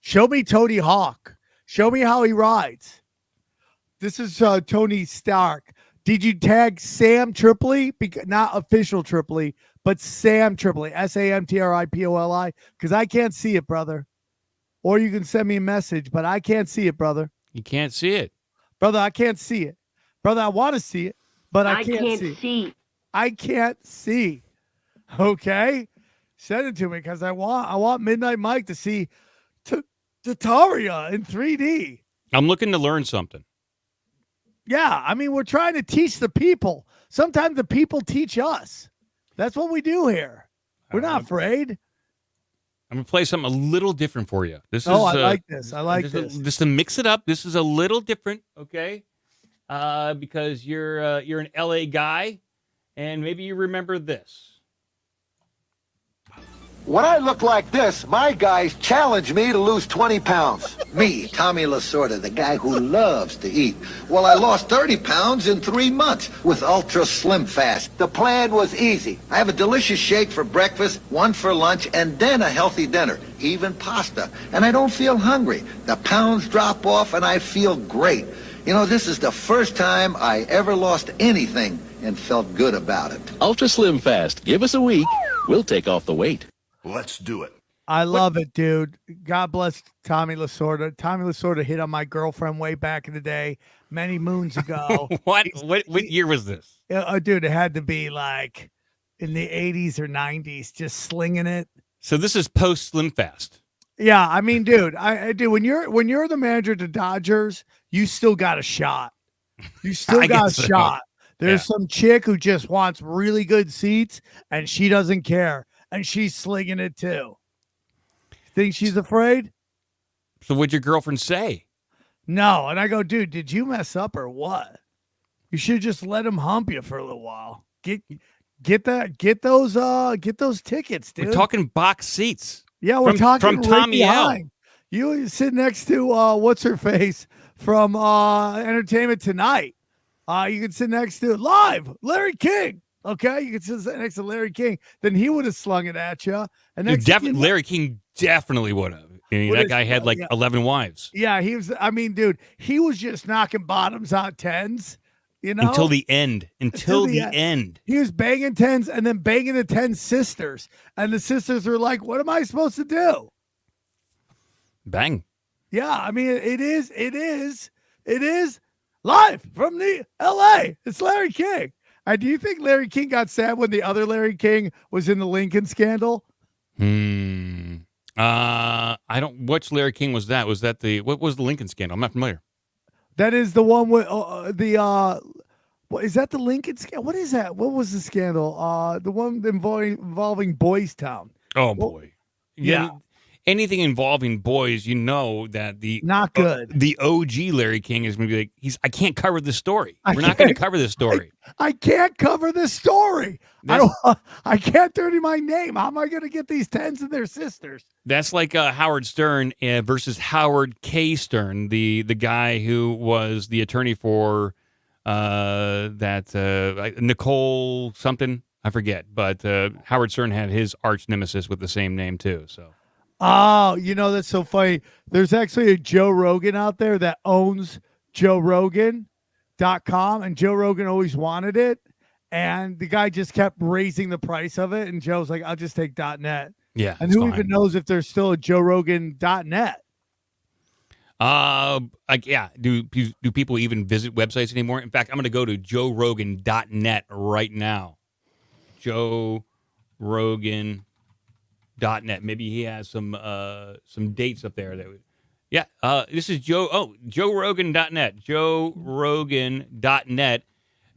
Show me Tony Hawk. Show me how he rides. This is Tony Stark. Did you tag Sam Tripoli? Not official Tripoli, but Sam Tripoli. SamTripoli. Because I can't see it, brother. Or you can send me a message, but I can't see it, brother. You can't see it. Brother, I can't see it. Brother, I want to see it, but I can't see. I can't see. Okay? Send it to me because I want Midnight Mike to see Tataria in 3D. I'm looking to learn something. Yeah, I mean, we're trying to teach the people. Sometimes the people teach us. That's what we do here. We're not afraid. I'm going to play something a little different for you. I like this. I like this. Just to mix it up, this is a little different, okay? Because you're an LA guy, and maybe you remember this. When I look like this, my guys challenge me to lose 20 pounds. Me, Tommy Lasorda, the guy who loves to eat. Well, I lost 30 pounds in 3 months with Ultra SlimFast. The plan was easy. I have a delicious shake for breakfast, one for lunch, and then a healthy dinner, even pasta. And I don't feel hungry. The pounds drop off, and I feel great. This is the first time I ever lost anything and felt good about it. Ultra SlimFast. Give us a week. We'll take off the weight. Let's do it. I love it, dude. God bless Tommy Lasorda. Tommy Lasorda hit on my girlfriend way back in the day, many moons ago. What year was this? Dude, it had to be like in the 80s or 90s, just slinging it. So this is post SlimFast. Yeah, I mean, dude, when you're the manager of the Dodgers, you still got a shot. You still got a shot. There's some chick who just wants really good seats, and she doesn't care. And she's slinging it too. Think she's afraid? So what'd your girlfriend say? No. And I go, dude, did you mess up or what? You should just let him hump you for a little while. Get those tickets, dude. We're talking box seats. Yeah, we're talking from Tommy L. You sit next to what's her face from Entertainment Tonight. You could sit next to live Larry King. Okay, you could sit next to Larry King. Then he would have slung it at you. And Larry King definitely would have. I mean, that guy had like 11 wives. Yeah, he was. I mean, dude, he was just knocking bottoms out tens. You know, until the end. Until the end. He was banging tens and then banging the 10 sisters, and the sisters were like, "What am I supposed to do?" Bang. Yeah, I mean, it is live from the L.A. It's Larry King. Do you think Larry King got sad when the other Larry King was in the Lincoln scandal? I don't. Which Larry King was that? Was that what was the Lincoln scandal? I'm not familiar. That is the one with what is that? The Lincoln scandal? What is that? What was the scandal? The one involving Boys Town. Oh boy, yeah. Anything involving boys, you know that not good. The OG Larry King is going to be like, I can't cover this story. We're not going to cover this story. I can't cover this story. I can't dirty my name. How am I going to get these 10s and their sisters? That's like Howard Stern versus Howard K. Stern, the guy who was the attorney for that Nicole something. I forget. But Howard Stern had his arch nemesis with the same name too. So. Oh, that's so funny. There's actually a Joe Rogan out there that owns JoeRogan.com, and Joe Rogan always wanted it, and the guy just kept raising the price of it, and Joe's like, I'll just take .net. Yeah. And who even knows if there's still a JoeRogan.net? Do people even visit websites anymore? In fact, I'm going to go to JoeRogan.net right now. JoeRogan.net. Maybe he has some dates up there that would. Yeah, this is JoeRogan.net. JoeRogan.net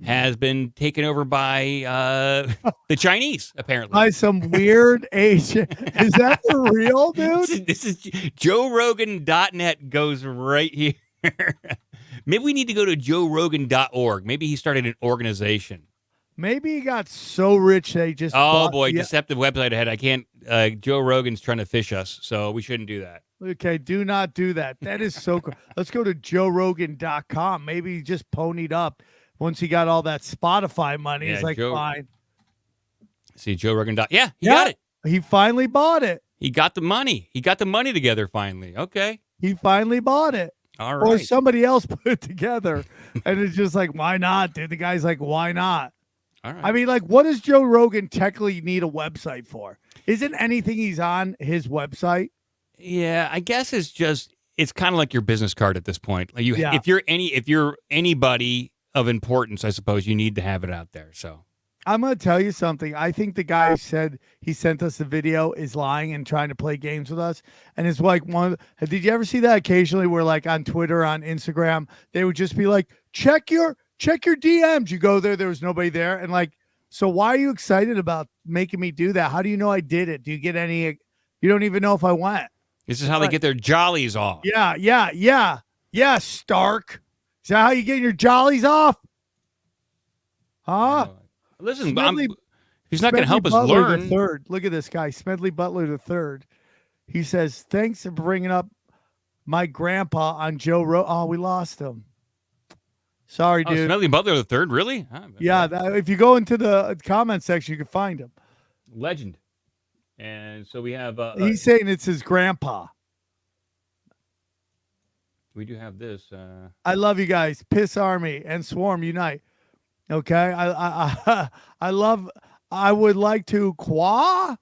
has been taken over by the Chinese, apparently. By some weird Asian. Is that for real, dude? This is JoeRogan.net goes right here. Maybe we need to go to JoeRogan.org. Maybe he started an organization. Maybe he got so rich that he just. Deceptive website ahead. I can't. Joe Rogan's trying to fish us, so we shouldn't do that. Okay, do not do that. That is so cool. Let's go to JoeRogan.com. Maybe he just ponied up once he got all that Spotify money. He's like, fine. See, Joe Rogan. Yeah, he got it. He finally bought it. He got the money. He got the money together finally. Okay. He finally bought it. All right. Or somebody else put it together. And it's just like, why not, dude? The guy's like, why not? All right. I mean, like, what does Joe Rogan technically need a website for? Isn't anything he's on his website? Yeah, I guess it's kind of like your business card at this point. Like if you're anybody of importance, I suppose you need to have it out there. So I'm going to tell you something. I think the guy who said he sent us the video is lying and trying to play games with us. And it's like did you ever see that occasionally where like on Twitter, on Instagram, they would just be like, check your DMs. You go there was nobody there. And like, so why are you excited about making me do that? How do you know I did it? Do you get any, you don't even know if I went. This is how they get their jollies off. Yeah, Stark. Is that how you get your jollies off? Huh? Listen, he's not going to help us learn. Third. Look at this guy, Smedley Butler III. He says, thanks for bringing up my grandpa on Joe Rogan. Oh, we lost him. Sorry, dude. Smedley Butler III, really? Yeah, if you go into the comment section, you can find him. Legend. And so we have... he's saying it's his grandpa. We do have this. I love you guys. Piss Army and Swarm unite. Okay? I would like to... Kwa?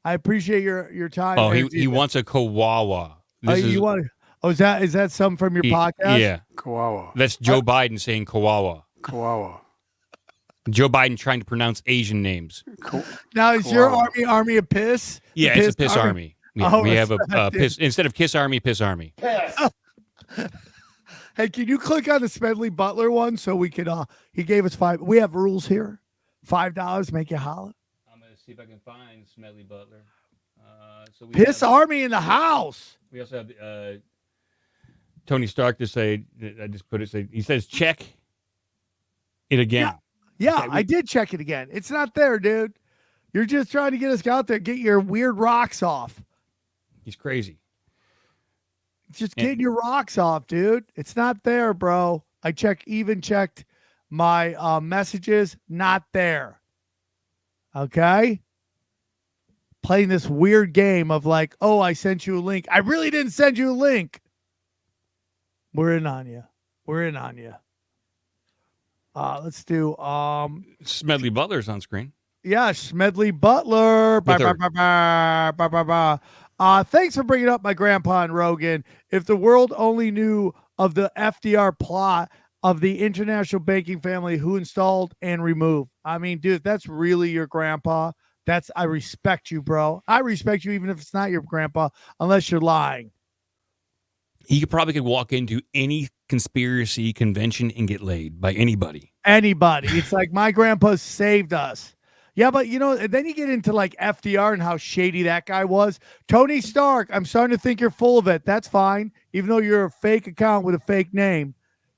I appreciate your time. Oh, he wants a Kawawa. Is that something from your podcast? Yeah. Kawawa. That's Joe Biden saying Kawawa. Kawawa. Joe Biden trying to pronounce Asian names. Now, is your army of piss? Yeah, it's a piss army. Yeah, we have a piss. Instead of Kiss Army, Piss Army. Hey, can you click on the Smedley Butler one so we could, he gave us $5. We have rules here. $5, make you holler. I'm going to see if I can find Smedley Butler. Piss Army in the house. We also have Tony Stark to say, I just put it, he says, check it again. Yeah, okay, I did check it again. It's not there, dude. You're just trying to get us out there, get your weird rocks off. He's crazy. Just getting your rocks off, dude. It's not there, bro. I checked my messages. Not there. Okay? Playing this weird game of like, oh, I sent you a link. I really didn't send you a link. We're in on you. Let's do Smedley Butler's on screen. Yeah, Smedley Butler. Thanks for bringing up my grandpa and Rogan. If the world only knew of the FDR plot of the international banking family who installed and removed. I mean, dude, that's really your grandpa. I respect you, bro. I respect you even if it's not your grandpa, unless you're lying. He probably could walk into any conspiracy convention and get laid by anybody. It's like my grandpa saved us. Yeah, but then you get into like FDR and how shady that guy was. Tony Stark, I'm starting to think you're full of it. That's fine. Even though you're a fake account with a fake name,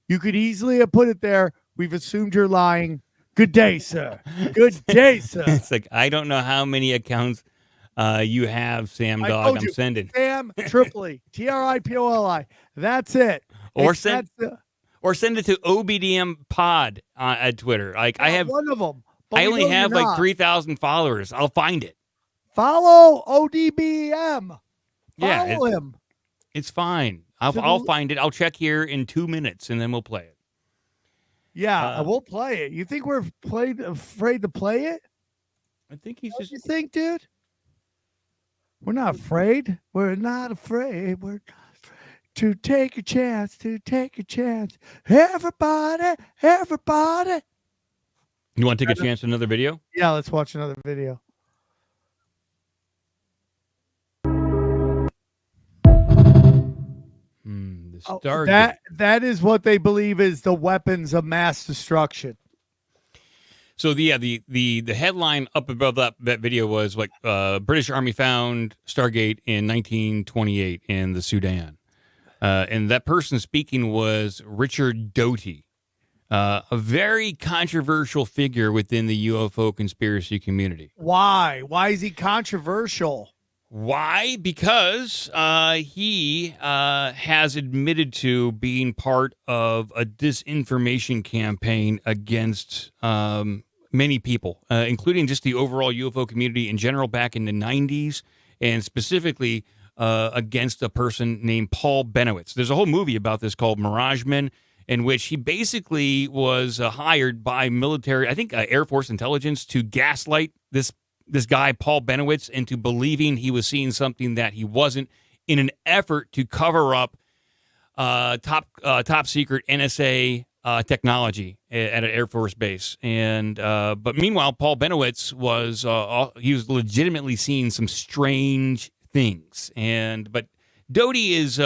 you could easily have put it there. We've assumed you're lying. Good day, sir. Good day, sir. It's like, I don't know how many accounts you have, Sam Dog. I'm sending. Sam Tripoli, Tripoli. That's it. Or send it to OBDM Pod at Twitter. Like I have one of them. I only have like 3,000 followers. I'll find it. Follow ODBM. Follow him. It's fine. I'll find it. I'll check here in 2 minutes, and then we'll play it. Yeah, we'll play it. You think we're afraid to play it? I think he's just. You think, dude? We're not afraid. We're not afraid. We're not afraid to take a chance. Everybody. You want to take a chance at another video? Yeah, let's watch another video. The Stargate. That is what they believe is the weapons of mass destruction. So the headline up above that video was like British Army found Stargate in 1928 in the Sudan, and that person speaking was Richard Doty. A very controversial figure within the UFO conspiracy community. Why? Why is he controversial? Why? Because he has admitted to being part of a disinformation campaign against many people, including just the overall UFO community in general back in the 90s, and specifically against a person named Paul Bennewitz. There's a whole movie about this called Miragemen, in which he basically was hired by military, I think Air Force intelligence, to gaslight this guy, Paul Bennewitz, into believing he was seeing something that he wasn't, in an effort to cover up top secret NSA technology at an Air Force base. And but meanwhile, Paul Bennewitz was legitimately seeing some strange things. But Doty is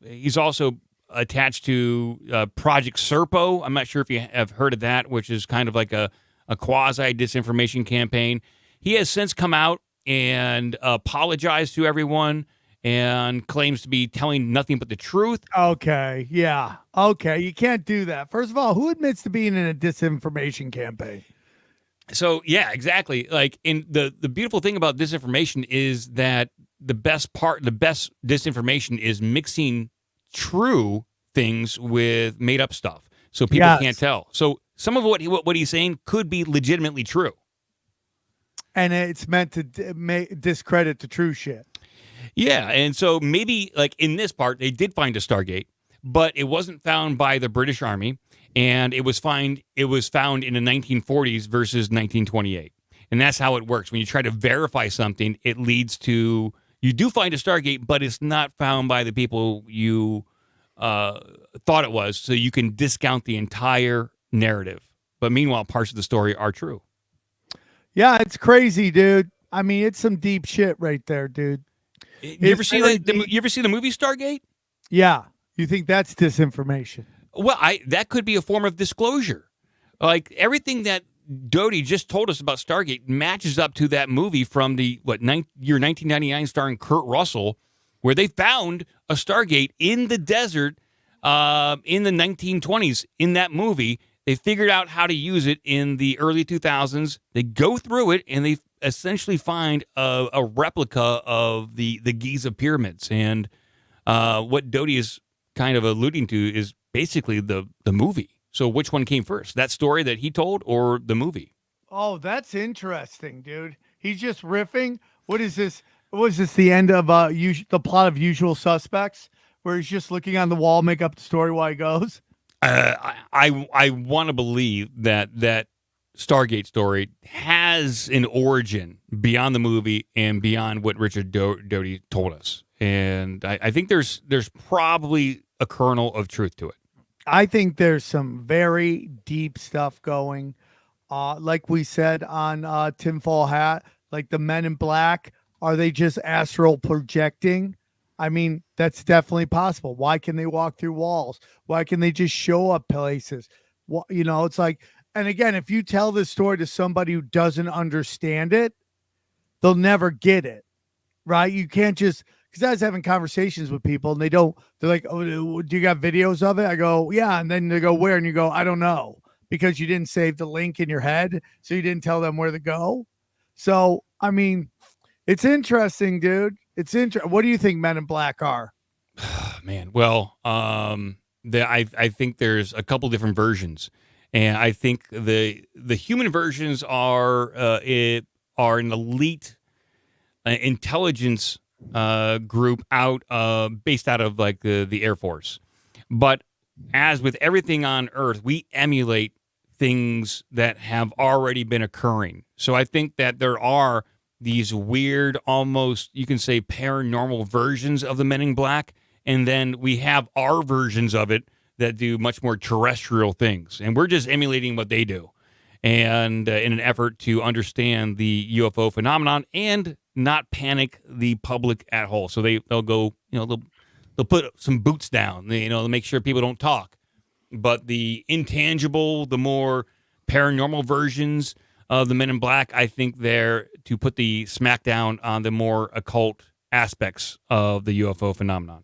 he's also attached to Project Serpo. I'm not sure if you have heard of that, which is kind of like a quasi disinformation campaign. He has since come out and apologized to everyone and claims to be telling nothing but the truth. Okay, yeah. Okay, you can't do that. First of all, who admits to being in a disinformation campaign? So, yeah, exactly. Like, in the beautiful thing about disinformation is that the best disinformation is mixing true things with made up stuff, so people can't tell. So some of what he's saying could be legitimately true, and it's meant to discredit the true shit. Yeah, and so maybe like in this part they did find a Stargate, but it wasn't found by the British Army, and it was found in the 1940s versus 1928, and that's how it works. When you try to verify something, it leads to you do find a Stargate, but it's not found by the people you thought it was, so you can discount the entire narrative. But meanwhile, parts of the story are true. Yeah, it's crazy, dude. I mean, it's some deep shit right there, dude. You ever see the movie Stargate? Yeah. You think that's disinformation? Well, that could be a form of disclosure. Like everything that Doty just told us about Stargate matches up to that movie from the year 1999 starring Kurt Russell, where they found a Stargate in the desert in the 1920s. In that movie, they figured out how to use it in the early 2000s. They go through it, and they essentially find a replica of the Giza pyramids. And what Doty is kind of alluding to is basically the movie. So which one came first, that story that he told or the movie? Oh, that's interesting, dude. He's just riffing. What is this? Was this the end of the plot of Usual Suspects, where he's just looking on the wall, make up the story while he goes? I want to believe that Stargate story has an origin beyond the movie and beyond what Richard Doty told us, and I think there's probably a kernel of truth to it. I think there's some very deep stuff going. Like we said on Tinfoil Hat, like the Men in Black, are they just astral projecting? I mean, that's definitely possible. Why can they walk through walls? Why can they just show up places? Well, it's like, and again, if you tell this story to somebody who doesn't understand it, they'll never get it, right? You can't just, because I was having conversations with people and they're like, oh, do you got videos of it? I go, yeah. And then they go, where? And you go, I don't know, because you didn't save the link in your head. So you didn't tell them where to go. So, I mean, it's interesting, dude. It's interesting. What do you think Men in Black are? Man, well, I think there's a couple different versions, and I think the human versions are an elite intelligence group based out of like the Air Force. But as with everything on Earth, we emulate things that have already been occurring. So I think that there are these weird, almost, you can say, paranormal versions of the Men in Black, and then we have our versions of it that do much more terrestrial things, and we're just emulating what they do, and in an effort to understand the UFO phenomenon and not panic the public at whole. So they'll go, they'll put some boots down, to make sure people don't talk. But the intangible, the more paranormal versions of the Men in Black, I think they're to put the smackdown on the more occult aspects of the UFO phenomenon.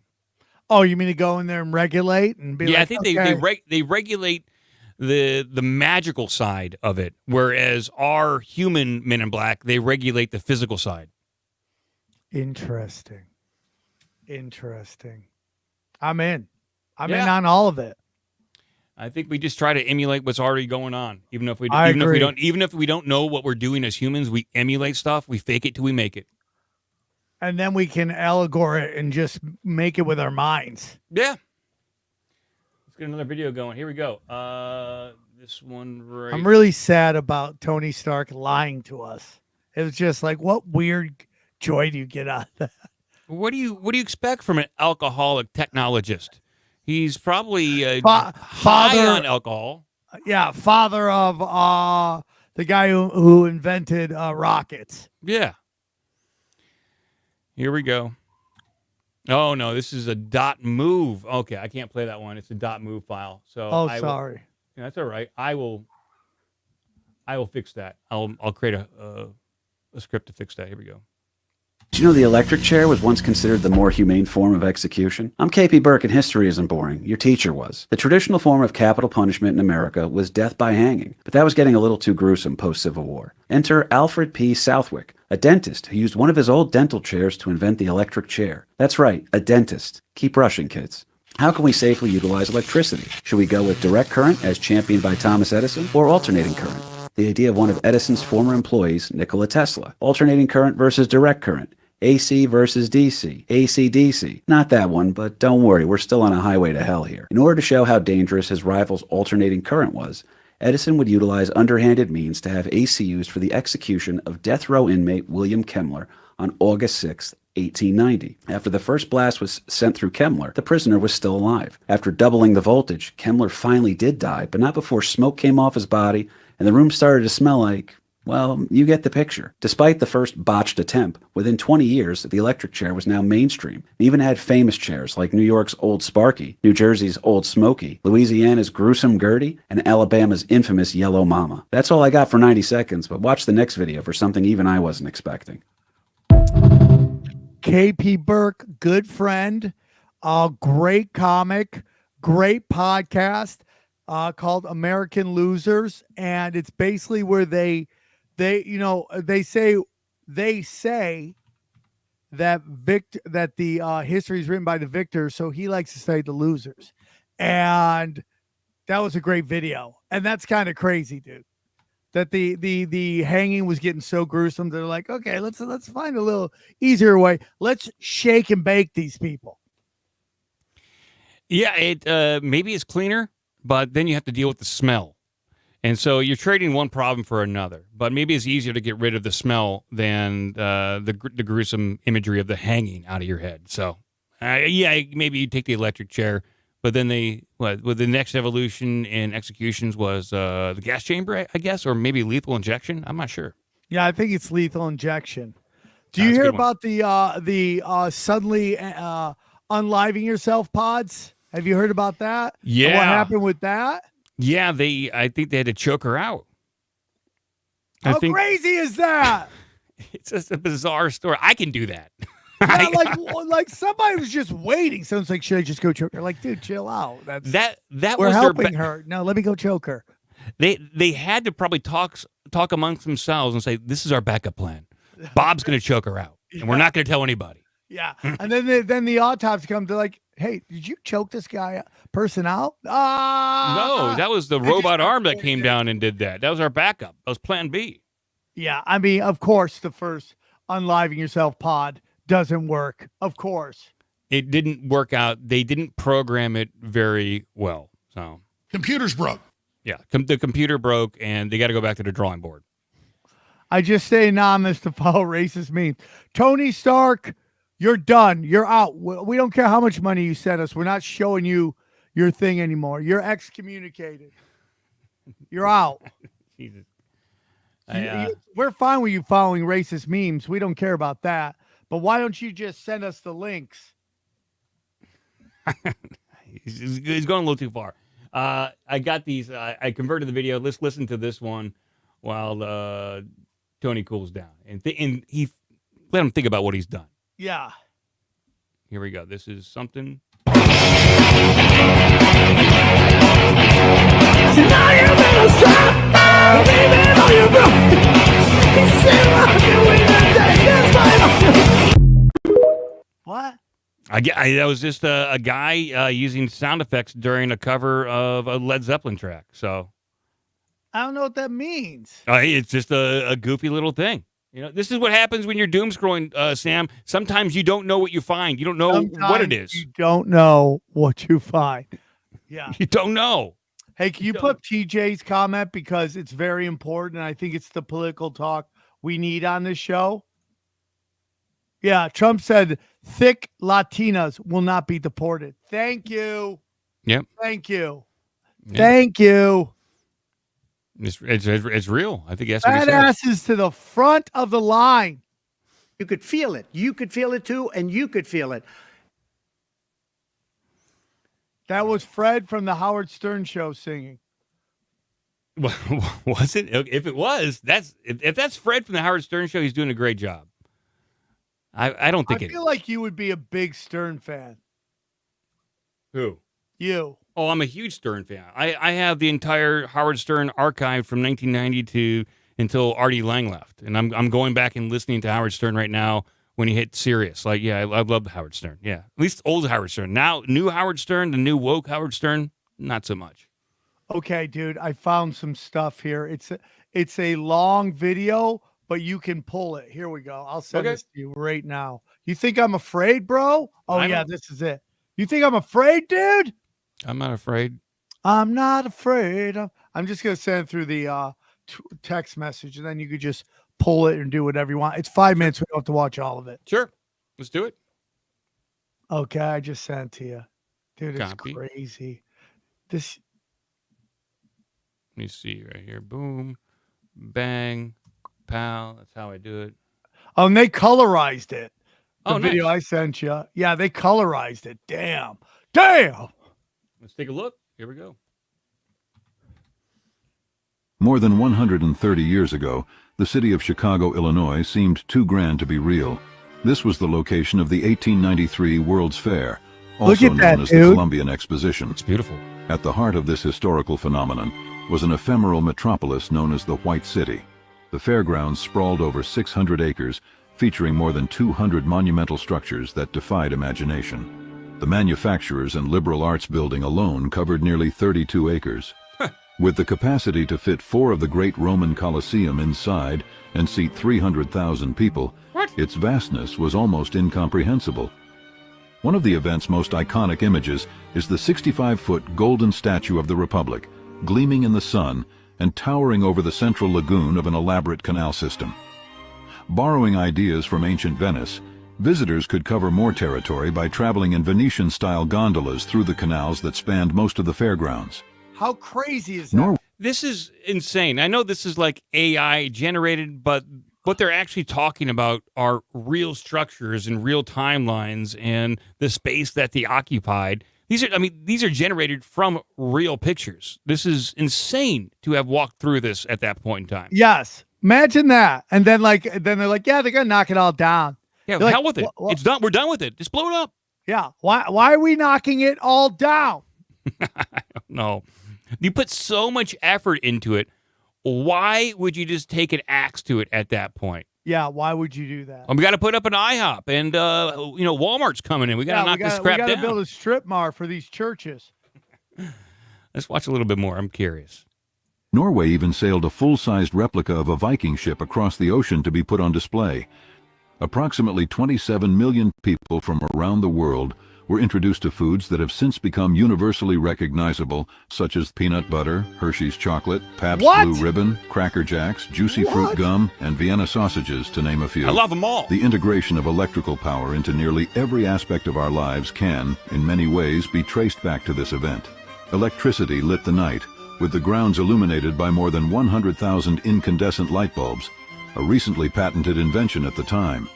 Oh, you mean to go in there and regulate and be I think okay. they regulate the magical side of it, whereas our human Men in Black, they regulate the physical side. Interesting. I'm in on all of it. I think we just try to emulate what's already going on, even if we don't know what we're doing as humans. We emulate stuff, we fake it till we make it, and then we can allegor it and just make it with our minds. Yeah. Let's get another video going. Here we go. This one right. I'm really sad about Tony Stark lying to us. It was just like, what weird joy do you get out of that? What do you expect from an alcoholic technologist? He's probably father on alcohol. Yeah, father of the guy who invented rockets. Yeah. Here we go. Oh no, this is a .move. Okay, I can't play that one. It's a .move file. So sorry. That's all right. I will fix that. I'll create a script to fix that. Here we go. Did you know the electric chair was once considered the more humane form of execution? I'm KP Burke, and history isn't boring. Your teacher was. The traditional form of capital punishment in America was death by hanging, but that was getting a little too gruesome post-Civil War. Enter Alfred P. Southwick, a dentist who used one of his old dental chairs to invent the electric chair. That's right, a dentist. Keep brushing, kids. How can we safely utilize electricity? Should we go with direct current, as championed by Thomas Edison, or alternating current? The idea of one of Edison's former employees, Nikola Tesla. Alternating current versus direct current. AC versus DC, AC-DC. Not that one, but don't worry, we're still on a highway to hell here. In order to show how dangerous his rival's alternating current was, Edison would utilize underhanded means to have AC used for the execution of death row inmate William Kemmler on August 6, 1890. After the first blast was sent through Kemmler, the prisoner was still alive. After doubling the voltage, Kemmler finally did die, but not before smoke came off his body and the room started to smell like, well, you get the picture. Despite the first botched attempt, within 20 years, the electric chair was now mainstream. It even had famous chairs like New York's Old Sparky, New Jersey's Old Smoky, Louisiana's Gruesome Gertie, and Alabama's infamous Yellow Mama. That's all I got for 90 seconds, but watch the next video for something even I wasn't expecting. KP Burke, good friend, great comic, great podcast called American Losers, and it's basically where they say that the history is written by the victors, so he likes to study the losers. And that was a great video. And that's kind of crazy, dude. That the hanging was getting so gruesome. They're like, okay, let's find a little easier way. Let's shake and bake these people. Yeah, it maybe it's cleaner, but then you have to deal with the smell. And so you're trading one problem for another. But maybe it's easier to get rid of the smell than the gruesome imagery of the hanging out of your head. So, yeah, maybe you take the electric chair. But then the next evolution in executions was the gas chamber, I guess, or maybe lethal injection. I'm not sure. Yeah, I think it's lethal injection. Do you hear about the suddenly unliving yourself pods? Have you heard about that? Yeah. And what happened with that? Yeah, I think they had to choke her out. How crazy is that? It's just a bizarre story. I can do that. Yeah, like somebody was just waiting. Someone's like, should I just go choke her? Like, dude, chill out. That we're was helping her. No, let me go choke her. They had to probably talk amongst themselves and say, this is our backup plan. Bob's going to choke her out, and we're not going to tell anybody. Yeah, and then the autopsy comes. They're like, hey, did you choke this person out? No, that was the robot arm that came down and did that. That was our backup. That was Plan B. Yeah, I mean, of course, the first unliving yourself pod doesn't work. Of course, it didn't work out. They didn't program it very well. So computers broke. Yeah, the computer broke, and they got to go back to the drawing board. I just stay anonymous to follow racist memes. Tony Stark, you're done. You're out. We don't care how much money you sent us. We're not showing you your thing anymore. You're excommunicated. You're out. Jesus. We're fine with you following racist memes. We don't care about that. But why don't you just send us the links? He's going a little too far. I got these. I converted the video. Let's listen to this one while Tony cools down. And he let him think about what he's done. Yeah. Here we go. This is something. What? That was just a guy using sound effects during a cover of a Led Zeppelin track. So I don't know what that means. It's just a goofy little thing. You know, this is what happens when you're doom scrolling, Sam. Sometimes you don't know what you find. You don't know what it is. You don't know what you find. Yeah. You don't know. Hey, can you put TJ's comment, because it's very important. I think it's the political talk we need on this show. Yeah, Trump said thick Latinas will not be deported. Thank you. Yep. Thank you. Yep. Thank you. It's real. I think that's what he said. Badasses to the front of the line. You could feel it. You could feel it too, and you could feel it. That was Fred from the Howard Stern show singing. Was it? If it was, if that's Fred from the Howard Stern show, he's doing a great job. I don't think I feel like you would be a big Stern fan. Who? You. Oh, I'm a huge Stern fan. I have the entire Howard Stern archive from 1990 until Artie Lang left, and I'm going back and listening to Howard Stern right now when he hit Sirius. Like, yeah, I love Howard Stern. Yeah, at least old Howard Stern. Now, new Howard Stern, the new woke Howard Stern, not so much. Okay, dude, I found some stuff here. It's a long video, but you can pull it. Here we go. I'll send this to you right now. You think I'm afraid, bro? Oh, yeah, this is it. You think I'm afraid, dude? I'm not afraid. I'm not afraid. I'm just going to send it through the text message, and then you could just pull it and do whatever you want. It's 5 minutes. We don't have to watch all of it. Sure. Let's do it. Okay, I just sent it to you. Dude, it's Copy. crazy. Let me see right here. Boom. Bang. Pow. That's how I do it. Oh, and they colorized it. The nice. video I sent you. Yeah, they colorized it. Damn. Let's take a look. Here we go. More than 130 years ago, the city of Chicago, Illinois seemed too grand to be real. This was the location of the 1893 World's Fair, also known as the Columbian Exposition. It's beautiful. At the heart of this historical phenomenon was an ephemeral metropolis known as the White City. The fairgrounds sprawled over 600 acres, featuring more than 200 monumental structures that defied imagination. The Manufacturers and Liberal Arts building alone covered nearly 32 acres. With the capacity to fit 4 of the great Roman Colosseum inside and seat 300,000 people, its vastness was almost incomprehensible. One of the event's most iconic images is the 65-foot golden statue of the Republic, gleaming in the sun and towering over the central lagoon of an elaborate canal system. Borrowing ideas from ancient Venice, visitors could cover more territory by traveling in Venetian-style gondolas through the canals that spanned most of the fairgrounds. How crazy is that? This is insane. I know this is like AI generated, but what they're actually talking about are real structures and real timelines and the space that they occupied. These are generated from real pictures. This is insane to have walked through this at that point in time. Yes. Imagine that. And then they're like, yeah, they're going to knock it all down. Yeah, They're hell like, with it. It's done. We're done with it. Just blow it up. Yeah. Why are we knocking it all down? No. You put so much effort into it. Why would you just take an axe to it at that point? Yeah, why would you do that? We got to put up an IHOP, and Walmart's coming in. We got to knock this crap down. We got to build a strip mall for these churches. Let's watch a little bit more. I'm curious. Norway even sailed a full-sized replica of a Viking ship across the ocean to be put on display. Approximately 27 million people from around the world were introduced to foods that have since become universally recognizable, such as peanut butter, Hershey's chocolate, Pabst Blue Ribbon, Cracker Jacks, Juicy Fruit Gum, and Vienna sausages, to name a few. I love them all. The integration of electrical power into nearly every aspect of our lives can, in many ways, be traced back to this event. Electricity lit the night, with the grounds illuminated by more than 100,000 incandescent light bulbs, a recently patented invention at the time.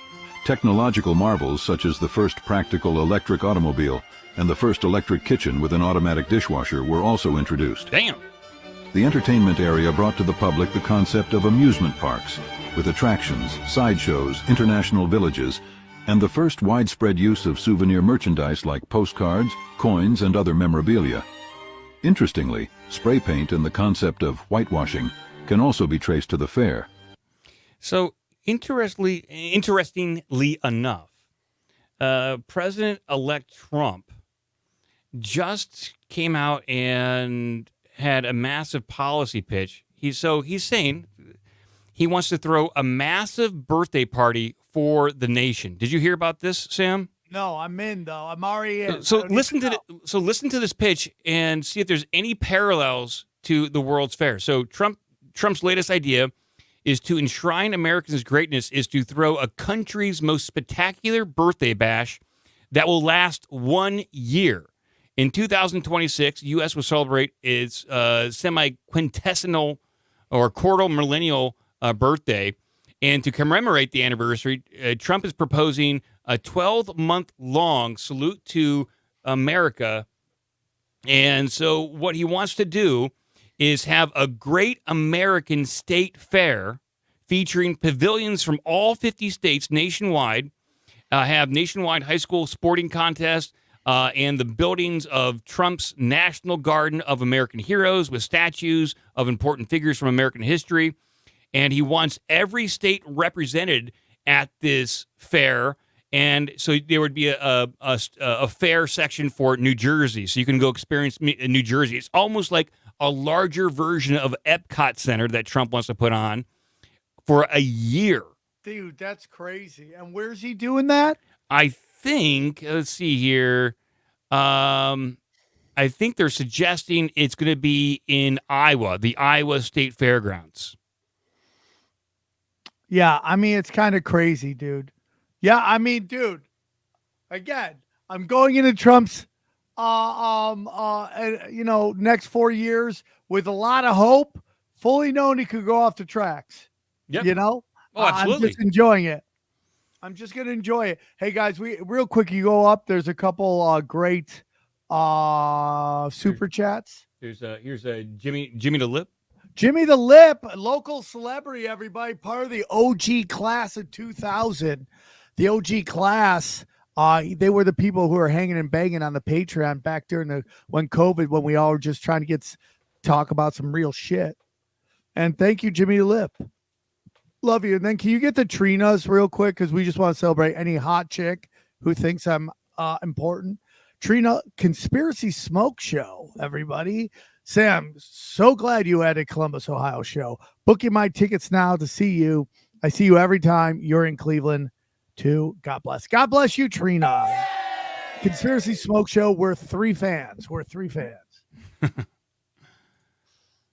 Technological marvels such as the first practical electric automobile and the first electric kitchen with an automatic dishwasher were also introduced. Damn! The entertainment area brought to the public the concept of amusement parks, with attractions, sideshows, international villages, and the first widespread use of souvenir merchandise like postcards, coins, and other memorabilia. Interestingly, spray paint and the concept of whitewashing can also be traced to the fair. So, interestingly enough, President-elect Trump just came out and had a massive policy pitch. He's saying he wants to throw a massive birthday party for the nation. Did you hear about this, Sam? No, I'm in though. I'm already in. So listen to this pitch and see if there's any parallels to the World's Fair. So Trump's latest idea is to enshrine Americans' greatness is to throw a country's most spectacular birthday bash that will last 1 year. In 2026, the U.S. will celebrate its semi-quintessential or quarter millennial birthday. And to commemorate the anniversary, Trump is proposing a 12-month-long salute to America. And so what he wants to do is have a great American state fair featuring pavilions from all 50 states nationwide, have nationwide high school sporting contests, and the buildings of Trump's National Garden of American Heroes with statues of important figures from American history. And he wants every state represented at this fair. And so there would be a fair section for New Jersey, so you can go experience New Jersey. It's almost like a larger version of Epcot Center that Trump wants to put on for a year. Dude, that's crazy. And where's he doing that? I think, let's see here. I think they're suggesting it's going to be in Iowa, the Iowa State Fairgrounds. Yeah, I mean, it's kind of crazy, dude. Yeah, I mean, dude, again, I'm going into Trump's next 4 years with a lot of hope, fully knowing he could go off the tracks. Yep. You know? Oh, absolutely. I'm just enjoying it. I'm just going to enjoy it. Hey, guys, real quick, you go up. There's a couple great super chats. Here's Jimmy the Lip. Jimmy the Lip, local celebrity, everybody, part of the OG class of 2000. The OG class, they were the people who were hanging and banging on the Patreon back during when COVID, when we all were just trying to talk about some real shit. And thank you, Jimmy the Lip. Love you. And then can you get the Trinas real quick? Because we just want to celebrate any hot chick who thinks I'm important. Trina, Conspiracy Smoke Show, everybody. Sam, so glad you had a Columbus, Ohio show. Booking my tickets now to see you. I see you every time you're in Cleveland, too. God bless. God bless you, Trina. Conspiracy Smoke Show, we're 3 fans. We're 3 fans.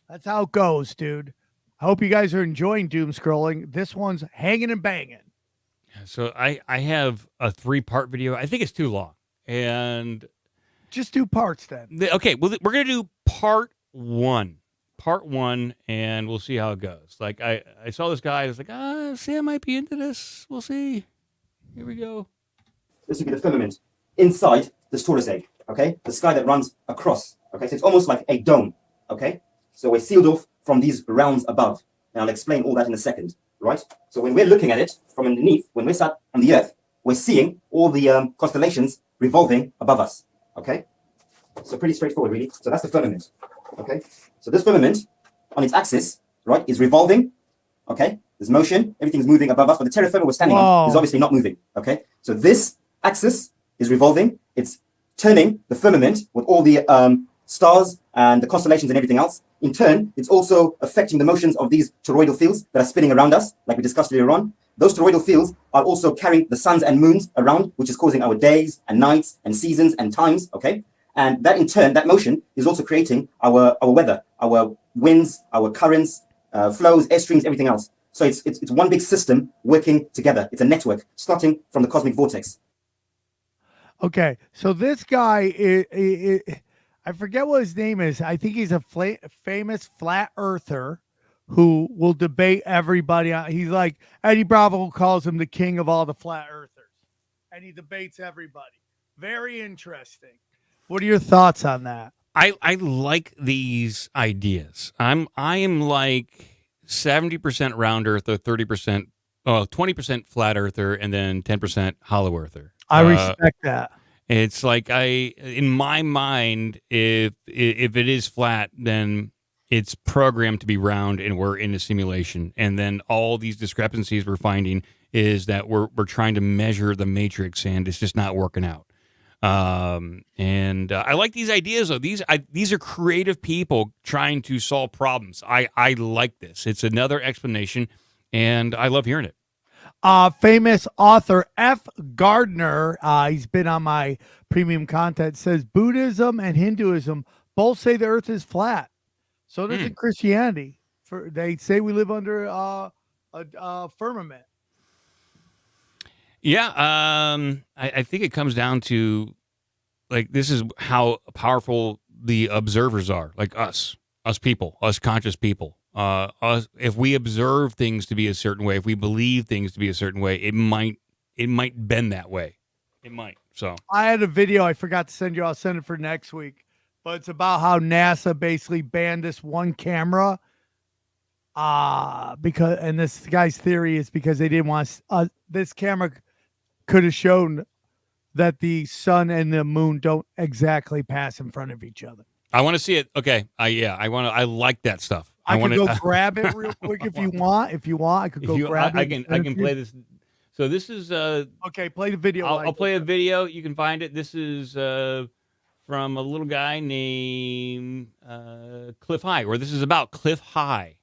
That's how it goes, dude. I hope you guys are enjoying Doom Scrolling. This one's hanging and banging. So I have a 3-part video. I think it's too long. And just do parts then. Okay, well, we're going to do part 1. Part 1, and we'll see how it goes. Like, I saw this guy. I was like, Sam might be into this. We'll see. Here we go. This would be the firmament inside this tortoise egg, okay? The sky that runs across, okay? So it's almost like a dome, okay? So we're sealed off from these rounds above. And I'll explain all that in a second, right? So when we're looking at it from underneath, when we're sat on the earth, we're seeing all the constellations revolving above us, okay? So pretty straightforward, really. So that's the firmament, okay? So this firmament, on its axis, right, is revolving, okay? There's motion, everything's moving above us, but the terra firma we're standing on is obviously not moving, okay? So this axis is revolving. It's turning the firmament with all the stars and the constellations and everything else. In turn, it's also affecting the motions of these toroidal fields that are spinning around us, like we discussed earlier on. Those toroidal fields are also carrying the suns and moons around, which is causing our days and nights and seasons and times, okay? And that in turn, that motion is also creating our weather, our winds, our currents, flows, airstreams, everything else. So it's one big system working together. It's a network starting from the cosmic vortex. Okay, so this guy, I forget what his name is. I think he's a famous flat earther who will debate everybody. He's like, Eddie Bravo calls him the king of all the flat earthers. And he debates everybody. Very interesting. What are your thoughts on that? I like these ideas. I am like 70% round earther, 20% flat earther, and then 10% hollow earther. I respect that. It's like in my mind, if it is flat, then it's programmed to be round, and we're in a simulation. And then all these discrepancies we're finding is that we're trying to measure the matrix, and it's just not working out. And I like these ideas, though. These are creative people trying to solve problems. I like this. It's another explanation, and I love hearing it. Famous author F. Gardner, he's been on my premium content, says Buddhism and Hinduism both say the earth is flat. So does in Christianity. They say we live under a firmament. Yeah, I think it comes down to, like, this is how powerful the observers are, like us people, us conscious people. If we observe things to be a certain way, if we believe things to be a certain way, it might bend that way. It might. So I had a video I forgot to send you. I'll send it for next week. But it's about how NASA basically banned this one camera. And this guy's theory is because they didn't want this camera could have shown that the sun and the moon don't exactly pass in front of each other. I want to see it. Okay. I like that stuff. I can go grab it real quick if you want. If you want, I could go grab it. I can play this. So this is okay. Play the video. I'll play a video. You can find it. This is from a little guy named Cliff High, or this is about Cliff High.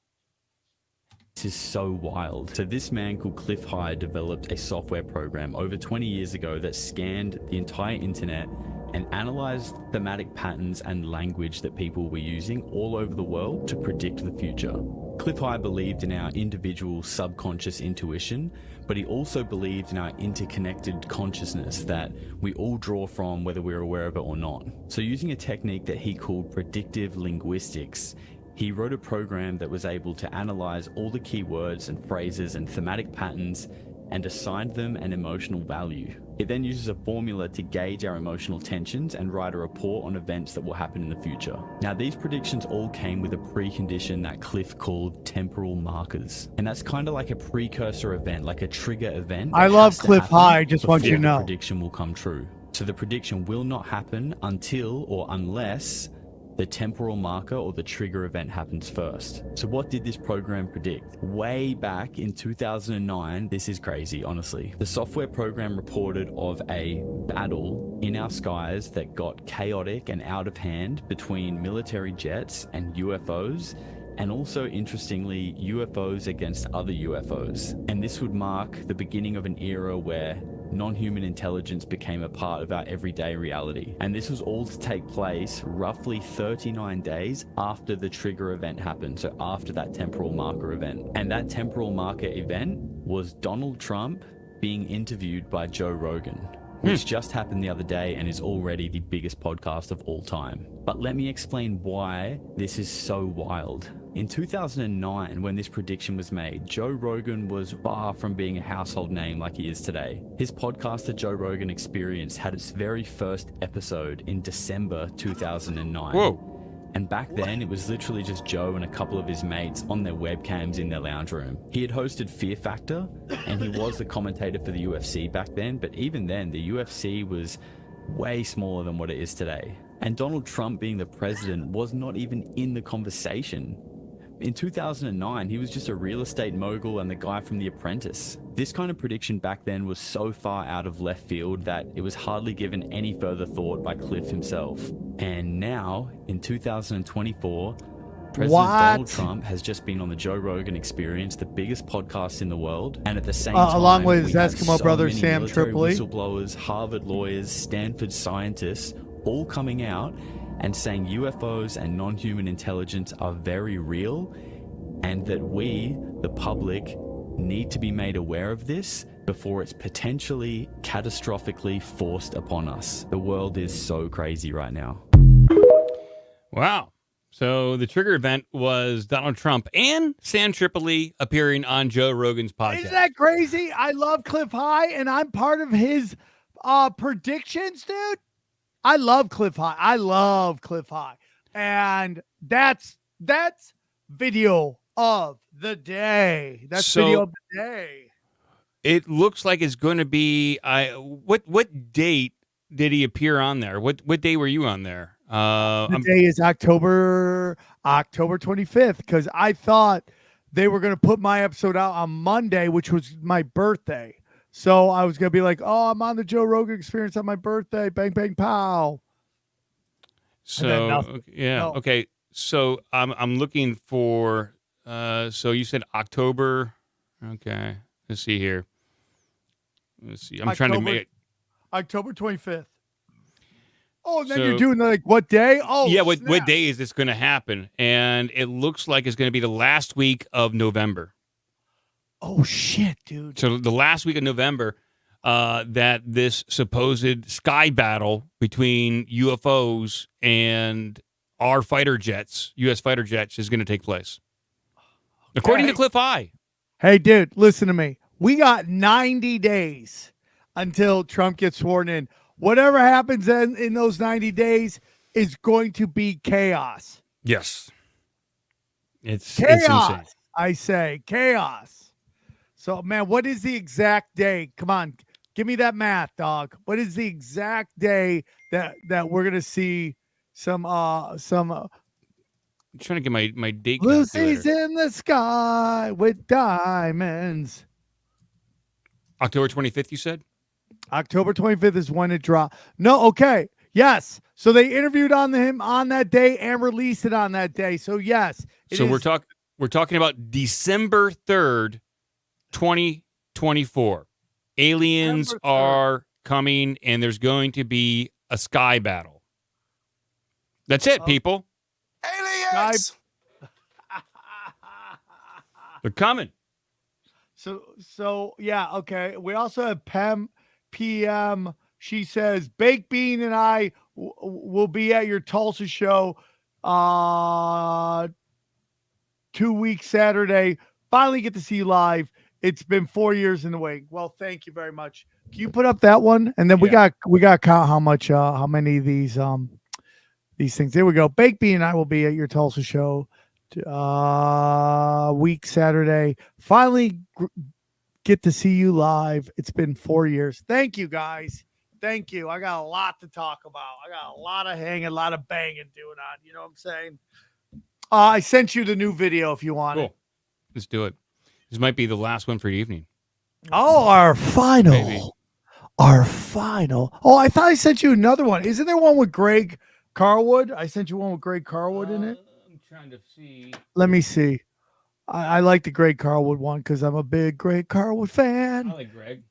This is so wild. So this man called Cliff High developed a software program over 20 years ago that scanned the entire internet and analyzed thematic patterns and language that people were using all over the world to predict the future. Cliff High believed in our individual subconscious intuition, but he also believed in our interconnected consciousness that we all draw from whether we're aware of it or not. So using a technique that he called predictive linguistics, he wrote a program that was able to analyze all the keywords and phrases and thematic patterns and assigned them an emotional value. It then uses a formula to gauge our emotional tensions and write a report on events that will happen in the future. Now, these predictions all came with a precondition that Cliff called temporal markers. And that's kind of like a precursor event, like a trigger event. I love Cliff High, just want you to know. The prediction will come true. So the prediction will not happen until or unless the temporal marker or the trigger event happens first. So what did this program predict? Way back in 2009, this is crazy, honestly. The software program reported of a battle in our skies that got chaotic and out of hand between military jets and UFOs, and also, interestingly, UFOs against other UFOs. And this would mark the beginning of an era where non-human intelligence became a part of our everyday reality. And this was all to take place roughly 39 days after the trigger event happened, so after that temporal marker event. And that temporal marker event was Donald Trump being interviewed by Joe Rogan, which just happened the other day and is already the biggest podcast of all time. But let me explain why this is so wild. In 2009, when this prediction was made, Joe Rogan was far from being a household name like he is today. His podcast, The Joe Rogan Experience, had its very first episode in December 2009. Whoa. And back then, it was literally just Joe and a couple of his mates on their webcams in their lounge room. He had hosted Fear Factor, and he was the commentator for the UFC back then, but even then, the UFC was way smaller than what it is today. And Donald Trump being the president was not even in the conversation. In 2009, he was just a real estate mogul and the guy from The Apprentice. This kind of prediction back then was so far out of left field that it was hardly given any further thought by Cliff himself. And now, in 2024, President Donald Trump has just been on the Joe Rogan Experience, the biggest podcast in the world, and at the same time, along with his we have Eskimo so brother many Sam military Tripoli, whistleblowers, Harvard lawyers, Stanford scientists, all coming out and saying UFOs and non-human intelligence are very real, and that we, the public, need to be made aware of this before it's potentially catastrophically forced upon us. The world is so crazy right now. Wow. So the trigger event was Donald Trump and Sam Tripoli appearing on Joe Rogan's podcast. Isn't that crazy? I love Cliff High, and I'm part of his predictions, dude. I love Cliff High. And that's video of the day. That's video of the day. It looks like it's going to be what date did he appear on there? What day were you on there? The day is October 25th, because I thought they were going to put my episode out on Monday, which was my birthday. So I was going to be like, oh, I'm on the Joe Rogan Experience on my birthday. Bang, bang, pow. So, yeah. No. Okay. So I'm looking for, so you said October. Okay. Let's see here. Let's see. I'm trying to make it. October 25th. Oh, and then you're doing like what day? Oh, yeah. What day is this going to happen? And it looks like it's going to be the last week of November. Oh, shit, dude. So the last week of November, that this supposed sky battle between UFOs and our fighter jets, U.S. fighter jets, is going to take place. According to Cliff High. Hey, dude, listen to me. We got 90 days until Trump gets sworn in. Whatever happens in those 90 days is going to be chaos. Yes. It's chaos. Insane. I say chaos. So, man, what is the exact day? Come on, give me that math, dog. What is the exact day that we're gonna see some? I'm trying to get my date. Lucy's in the sky with diamonds. October 25th, you said? October 25th is when it dropped. No, okay. Yes. So they interviewed him on that day and released it on that day. So yes. So we're talking about December 3rd, 2024. Aliens are coming, and there's going to be a sky battle. That's it, people. Aliens! They're coming. So yeah, okay. We also have PM. She says, Baked Bean and I will be at your Tulsa show 2 weeks Saturday. Finally get to see you live. It's been 4 years in the wait. Well, thank you very much. Can you put up that one? And then we got to count how many of these things. There we go. Baked Bean and I will be at your Tulsa show week Saturday. Finally get to see you live. It's been 4 years. Thank you, guys. Thank you. I got a lot to talk about. I got a lot of hanging, a lot of banging doing on. You know what I'm saying? I sent you the new video if you want it. Let's do it. This might be the last one for the evening. Oh, our final. Maybe. Our final. Oh, I thought I sent you another one. Isn't there one with Greg Carwood? I sent you one with Greg Carwood in it. I'm trying to see. Let me see. I like the Greg Carwood one because I'm a big Greg Carwood fan. I like Greg.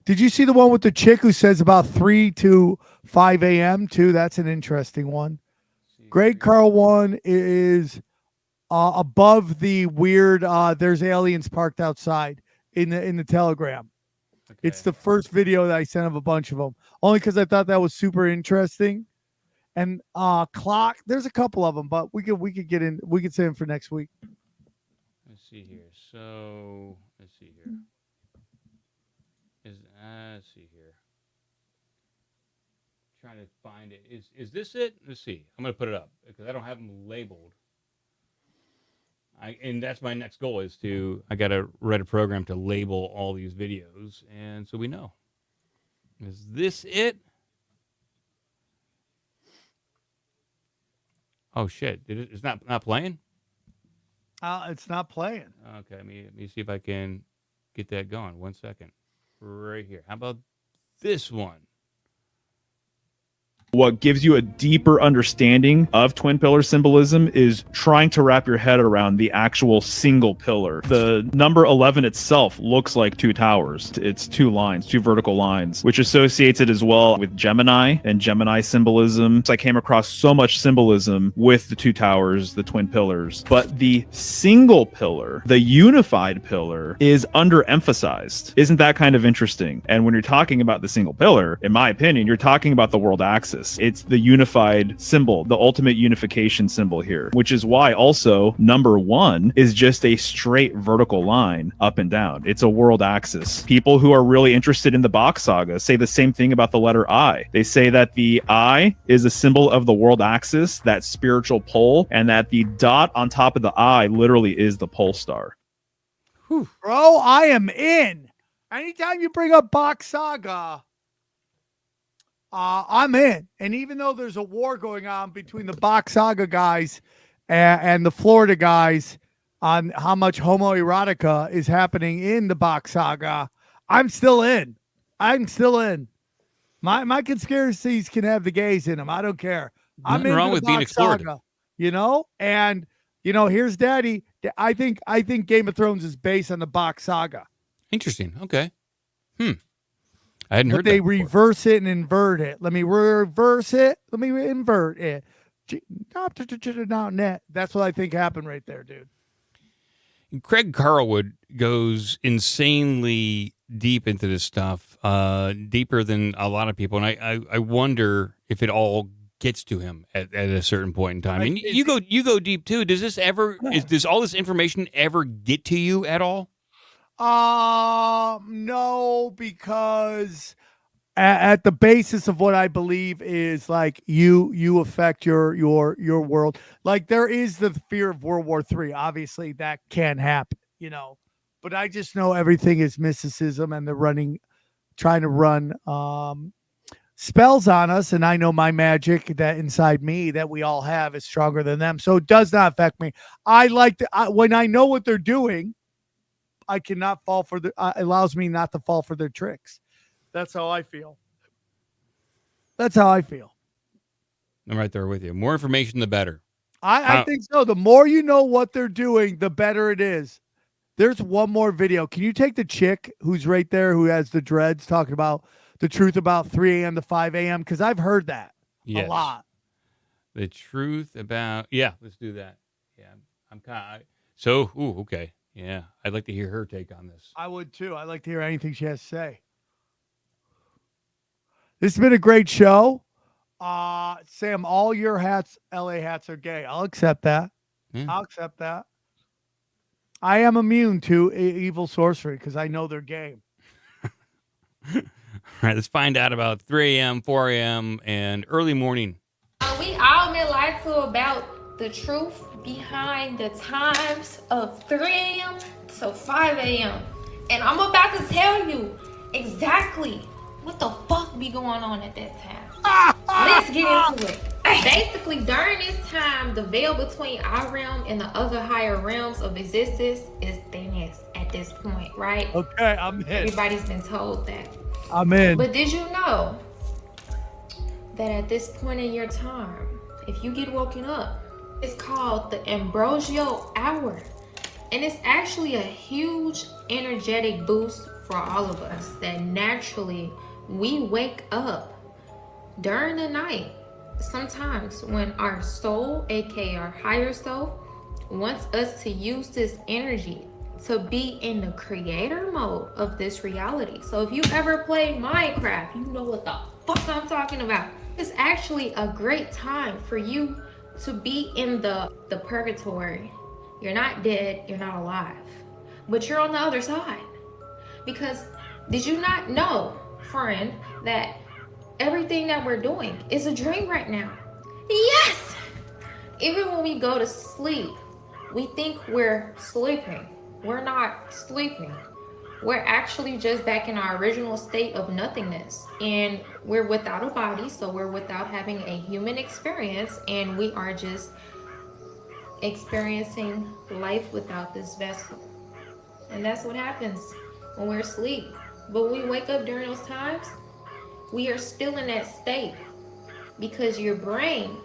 Did you see the one with the chick who says about 3 to 5 a.m. too? That's an interesting one. Greg Carl one is above the weird. There's aliens parked outside in the Telegram. Okay. It's the first video that I sent of a bunch of them, only because I thought that was super interesting. And clock, there's a couple of them, but we could get in. We could say them for next week. Let's see here. So let's see here. Let's see here. Trying to find it. Is this it? Let's see. I'm gonna put it up because I don't have them labeled. And that's my next goal is I gotta write a program to label all these videos, and so we know. Is this it? Oh shit! It's not playing? It's not playing. Okay, let me see if I can get that going. 1 second. Right here. How about this one? What gives you a deeper understanding of twin pillar symbolism is trying to wrap your head around the actual single pillar. The number 11 itself looks like two towers. It's two lines, two vertical lines, which associates it as well with Gemini and Gemini symbolism. So I came across so much symbolism with the two towers, the twin pillars. But the single pillar, the unified pillar, is underemphasized. Isn't that kind of interesting? And when you're talking about the single pillar, in my opinion, you're talking about the world axis. It's the unified symbol, the ultimate unification symbol here, which is why also number 1 is just a straight vertical line up and down. It's a world axis. People who are really interested in the Bach saga say the same thing about the letter I. They say that the I is a symbol of the world axis, that spiritual pole, and that the dot on top of the I literally is the pole star. Whew. Bro, I am in. Anytime you bring up Bach saga, I'm in. And even though there's a war going on between the Bach saga guys and the Florida guys on how much homoerotica is happening in the Bach saga, I'm still in. My conspiracies can have the gays in them. I don't care. Nothing I'm wrong with being explored. And here's Daddy. I think Game of Thrones is based on the Bach saga. Interesting. Okay. I hadn't heard they that before. Reverse it and invert it. Let me reverse it. Let me invert it. That's what I think happened right there, dude. Craig Carlwood goes insanely deep into this stuff, deeper than a lot of people, and I wonder if it all gets to him at a certain point in time. And you go deep too. Does does all this information ever get to you at all? No, because at the basis of what I believe is like you affect your world. Like there is the fear of World War III. Obviously that can happen, but I just know everything is mysticism and they're trying to run spells on us. And I know my magic that inside me that we all have is stronger than them. So it does not affect me. When I know what they're doing, I cannot fall for allows me not to fall for their tricks. That's how I feel. I'm right there with you. More information, the better. I think so. The more you know what they're doing, the better it is. There's one more video. Can you take the chick who's right there who has the dreads talking about the truth about 3 a.m. to 5 a.m.? Because I've heard that a lot. The truth about... Yeah, let's do that. Yeah, I'm kind of... okay. Yeah, I'd like to hear her take on this. I would too. I'd like to hear anything she has to say. This has been a great show. Sam, all your hats, LA hats, are gay. I'll accept that. Yeah. I'll accept that. I am immune to evil sorcery because I know they're gay. All right, let's find out about 3 a.m., 4 a.m., and early morning. We all may like to about the truth behind the times of 3 a.m. to 5 a.m. And I'm about to tell you, exactly what the fuck be going on at that time. Let's get into it. Basically, during this time, the veil between our realm and the other higher realms of existence is thinnest at this point, right? Okay, I'm in. Everybody's been told that. I'm in. But did you know that at this point in your time, if you get woken up, it's called the ambrosial hour. And it's actually a huge energetic boost for all of us that naturally we wake up during the night. Sometimes when our soul, aka our higher self, wants us to use this energy to be in the creator mode of this reality. So if you ever played Minecraft, you know what the fuck I'm talking about. It's actually a great time for you to be in the purgatory. You're not dead, you're not alive, but you're on the other side. Because did you not know, friend, that everything that we're doing is a dream right now? Yes! Even when we go to sleep, we think we're sleeping. We're not sleeping. We're actually just back in our original state of nothingness. And we're without a body, so we're without having a human experience. And we are just experiencing life without this vessel. And that's what happens when we're asleep. But when we wake up during those times, we are still in that state because your brain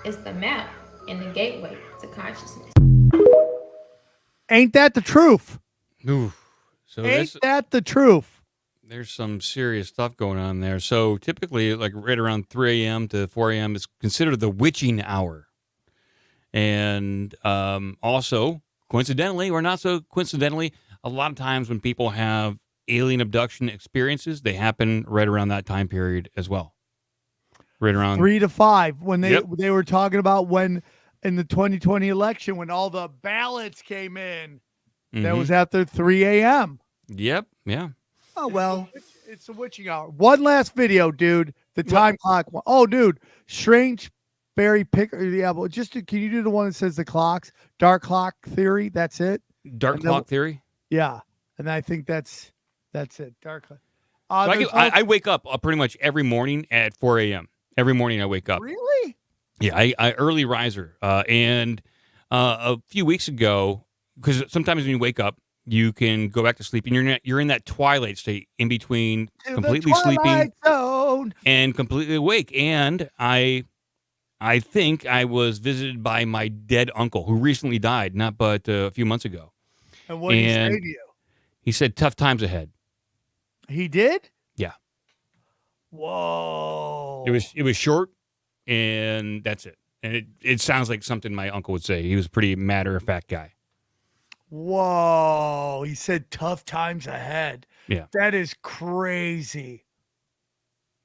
is the map and the gateway to consciousness. Ain't that the truth? Ooh. So Ain't that the truth? There's some serious stuff going on there. So typically, like right around 3 a.m. to 4 a.m. is considered the witching hour. And also, coincidentally or not so coincidentally, a lot of times when people have alien abduction experiences, they happen right around that time period as well. Right around 3 to 5 when they were talking about when in the 2020 election when all the ballots came in. That was after 3 a.m. Yep. Yeah. Oh, well, it's a witching hour. One last video, dude. The time clock. Oh, dude. Strange Barry Picker. Yeah, but can you do the one that says the clocks? Dark clock theory. That's it. Dark clock theory. Yeah. And I think that's it. Dark clock. So I wake up pretty much every morning at 4 a.m. Every morning I wake up. Really? Yeah. I early riser. And a few weeks ago, because sometimes when you wake up, you can go back to sleep, and you're in that twilight state in between completely sleeping and completely awake. And I think I was visited by my dead uncle who recently died, not but a few months ago. And what did he say to you? He said, "Tough times ahead." He did? Yeah. Whoa. It was short, and that's it. And it sounds like something my uncle would say. He was a pretty matter-of-fact guy. Whoa. He said tough times ahead. Yeah. That is crazy.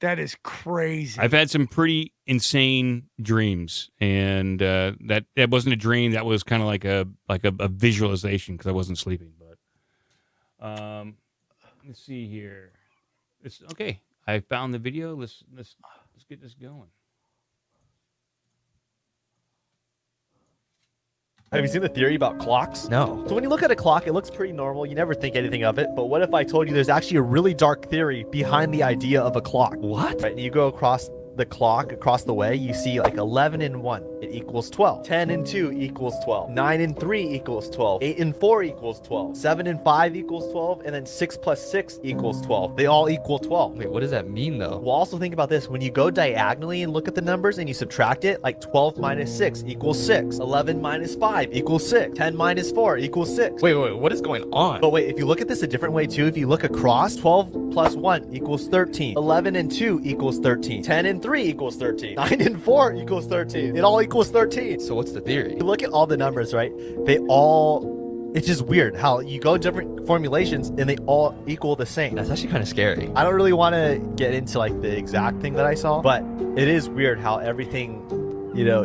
That is crazy. I've had some pretty insane dreams, and that wasn't a dream. That was kind of like a visualization because I wasn't sleeping. But let's see here. It's okay. I found the video. Let's get this going. Have you seen the theory about clocks? No. So when you look at a clock, it looks pretty normal. You never think anything of it. But what if I told you there's actually a really dark theory behind the idea of a clock? What? Right, you go across the clock, across the way, you see like 11 and 1, it equals 12. 10 and 2 equals 12. 9 and 3 equals 12. 8 and 4 equals 12. 7 and 5 equals 12. And then 6 plus 6 equals 12. They all equal 12. Wait, what does that mean though? Well, also think about this. When you go diagonally and look at the numbers and you subtract it, like 12 minus 6 equals 6. 11 minus 5 equals 6. 10 minus 4 equals 6. Wait, what is going on? But wait, if you look at this a different way too, if you look across, 12 plus 1 equals 13. 11 and 2 equals 13. 10 and 3 equals 13. 9 and 4 equals 13. It all equals 13. So what's the theory? You look at all the numbers, right? It's just weird how you go different formulations and they all equal the same. That's actually kind of scary. I don't really want to get into like the exact thing that I saw, but it is weird how everything,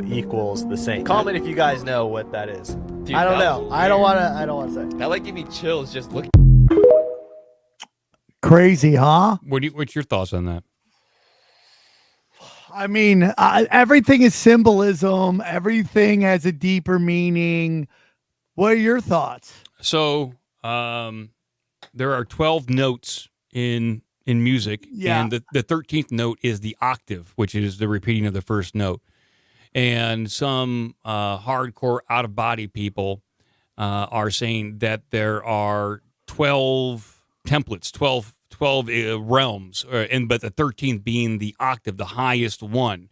equals the same. Comment if you guys know what that is. Dude, I don't know. I don't want to say. That like give me chills just looking. Crazy, huh? What's your thoughts on that? I mean, everything is symbolism. Everything has a deeper meaning. What are your thoughts? So there are 12 notes in music. Yeah. And the 13th note is the octave, which is the repeating of the first note. And some hardcore out-of-body people are saying that there are 12 templates, 12 realms, but the 13th being the octave, the highest one.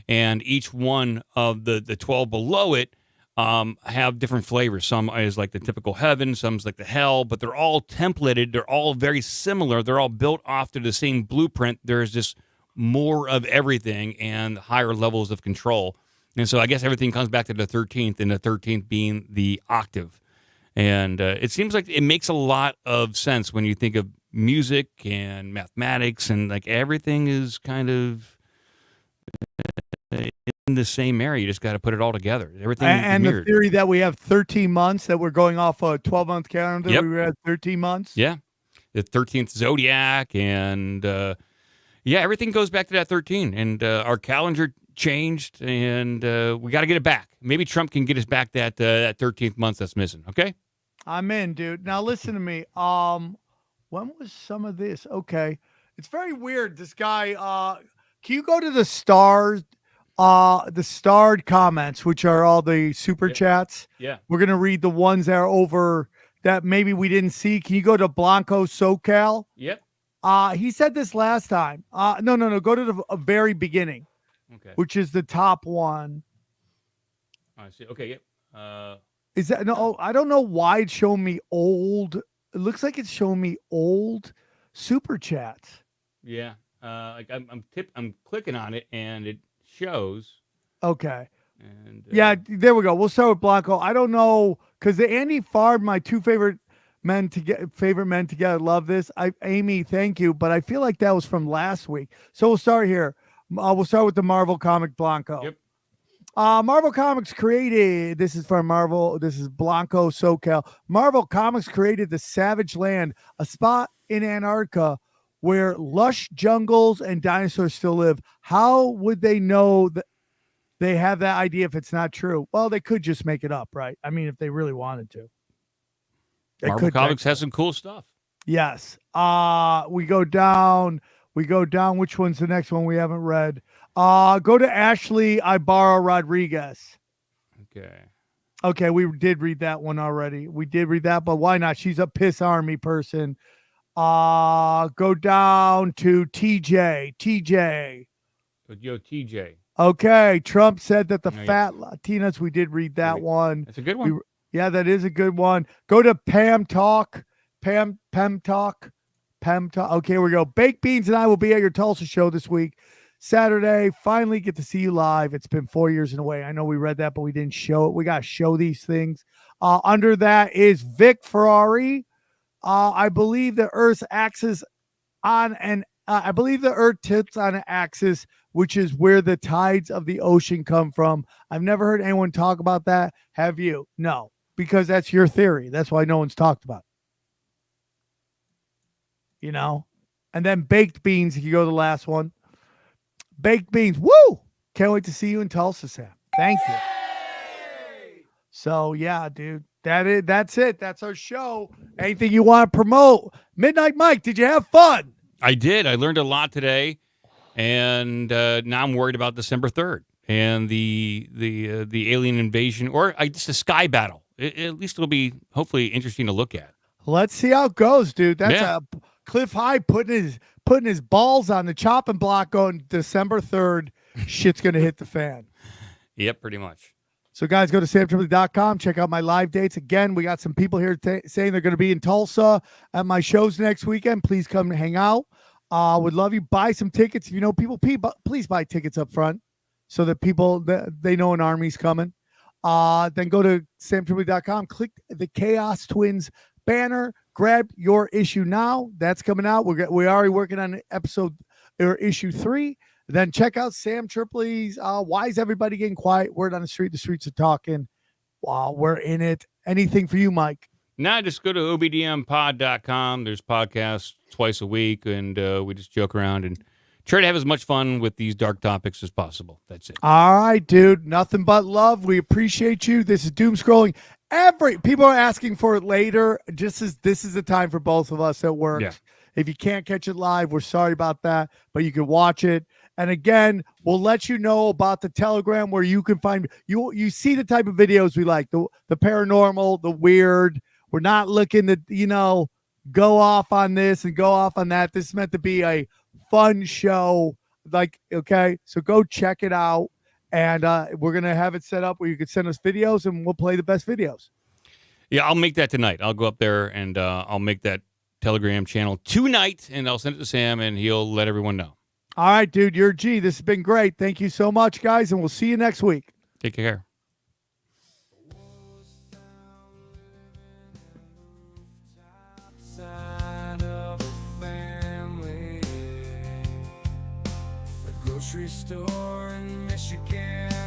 And each one of the 12 below it have different flavors. Some is like the typical heaven, some's like the hell, but they're all templated. They're all very similar. They're all built off to the same blueprint. There's just more of everything and higher levels of control. And so I guess everything comes back to the 13th, and the 13th being the octave. And it seems like it makes a lot of sense when you think of music and mathematics, and like everything is kind of in the same area. You just got to put it all together. Everything and is the mirrored. theory that we have 13 months, that we're going off a 12-month calendar. Yep. We had 13 months. Yeah. The 13th zodiac, and everything goes back to that 13. And our calendar changed, and we got to get it back. Maybe Trump can get us back that 13th month that's missing. Okay. I'm in, dude. Now listen to me. When was some of this? Okay. It's very weird. This guy, can you go to the stars, the starred comments, which are all the super chats? Yeah. We're going to read the ones that are over that maybe we didn't see. Can you go to Blanco SoCal? Yep. He said this last time. No. Go to the very beginning. Okay. Which is the top one. I see. Okay. Yep. Is that no? I don't know why it's showing me old. It looks like it's showing me old super chats. Yeah. Like I'm clicking on it, and it shows. Okay. And yeah, there we go. We'll start with Blanco. I don't know, because the Andy Farb, my two favorite men together, love this. Amy, thank you, but I feel like that was from last week. So we'll start here. We'll start with the Marvel comic Blanco. Yep. Marvel Comics created, this is from Marvel, this is Blanco SoCal. Marvel Comics created the Savage Land, a spot in Antarctica where lush jungles and dinosaurs still live. How would they know that they have that idea if it's not true? Well, they could just make it up, right? I mean, if they really wanted to. Marvel Comics has some cool stuff. Yes. We go down. Which one's the next one we haven't read? Go to Ashley Ibarra Rodriguez. Okay, we did read that one already. We did read that, but why not? She's a piss army person. Go down to TJ. Yo, TJ. Okay, Trump said that the fat Latinas, we did read that one. That's a good one. Yeah, that is a good one. Go to Pam Talk. Pam Talk. Okay, here we go. Baked Beans and I will be at your Tulsa show this week. Saturday, finally get to see you live. It's been 4 years in a way. I know we read that, but we didn't show it. We got to show these things. Under that is Vic Ferrari. I believe the Earth's axis I believe the Earth tips on an axis, which is where the tides of the ocean come from. I've never heard anyone talk about that. Have you? No, because that's your theory. That's why no one's talked about it. You know? And then Baked Beans, if you go to the last one. Baked Beans. Woo! Can't wait to see you in Tulsa, Sam. Thank you. So, yeah, dude. That's it. That's our show. Anything you want to promote? Midnight Mike, did you have fun? I did. I learned a lot today, and now I'm worried about December 3rd and the alien invasion, or I guess the sky battle. At least it'll be hopefully interesting to look at. Let's see how it goes, dude. That's a Cliff High putting his balls on the chopping block on December 3rd. Shit's gonna hit the fan. Yep, pretty much. So, guys, go to samtripoli.com. Check out my live dates. Again, we got some people here saying they're going to be in Tulsa at my shows next weekend. Please come and hang out. Would love you. Buy some tickets. If you know people, please buy tickets up front so that people, they know an army's coming. Then go to samtripoli.com. Click the Chaos Twins banner. Grab your issue now. That's coming out. We're already working on episode or issue 3. Then check out Sam Tripoli's Why Is Everybody Getting Quiet? Word on the street. The streets are talking. Wow, we're in it. Anything for you, Mike? Nah, just go to obdmpod.com. There's podcasts twice a week, and we just joke around and try to have as much fun with these dark topics as possible. That's it. All right, dude. Nothing but love. We appreciate you. This is Doomscrolling. People are asking for it later. This is the time for both of us. It works. Yeah. If you can't catch it live, we're sorry about that, but you can watch it. And again, we'll let you know about the Telegram where you can find you see the type of videos we like, the paranormal, the weird. We're not looking to, go off on this and go off on that. This is meant to be a fun show. Okay, so go check it out. And we're going to have it set up where you can send us videos and we'll play the best videos. Yeah, I'll make that tonight. I'll go up there and I'll make that Telegram channel tonight and I'll send it to Sam and he'll let everyone know. All right, dude, you're a G. This has been great. Thank you so much, guys, and we'll see you next week. Take care. Grocery store in Michigan.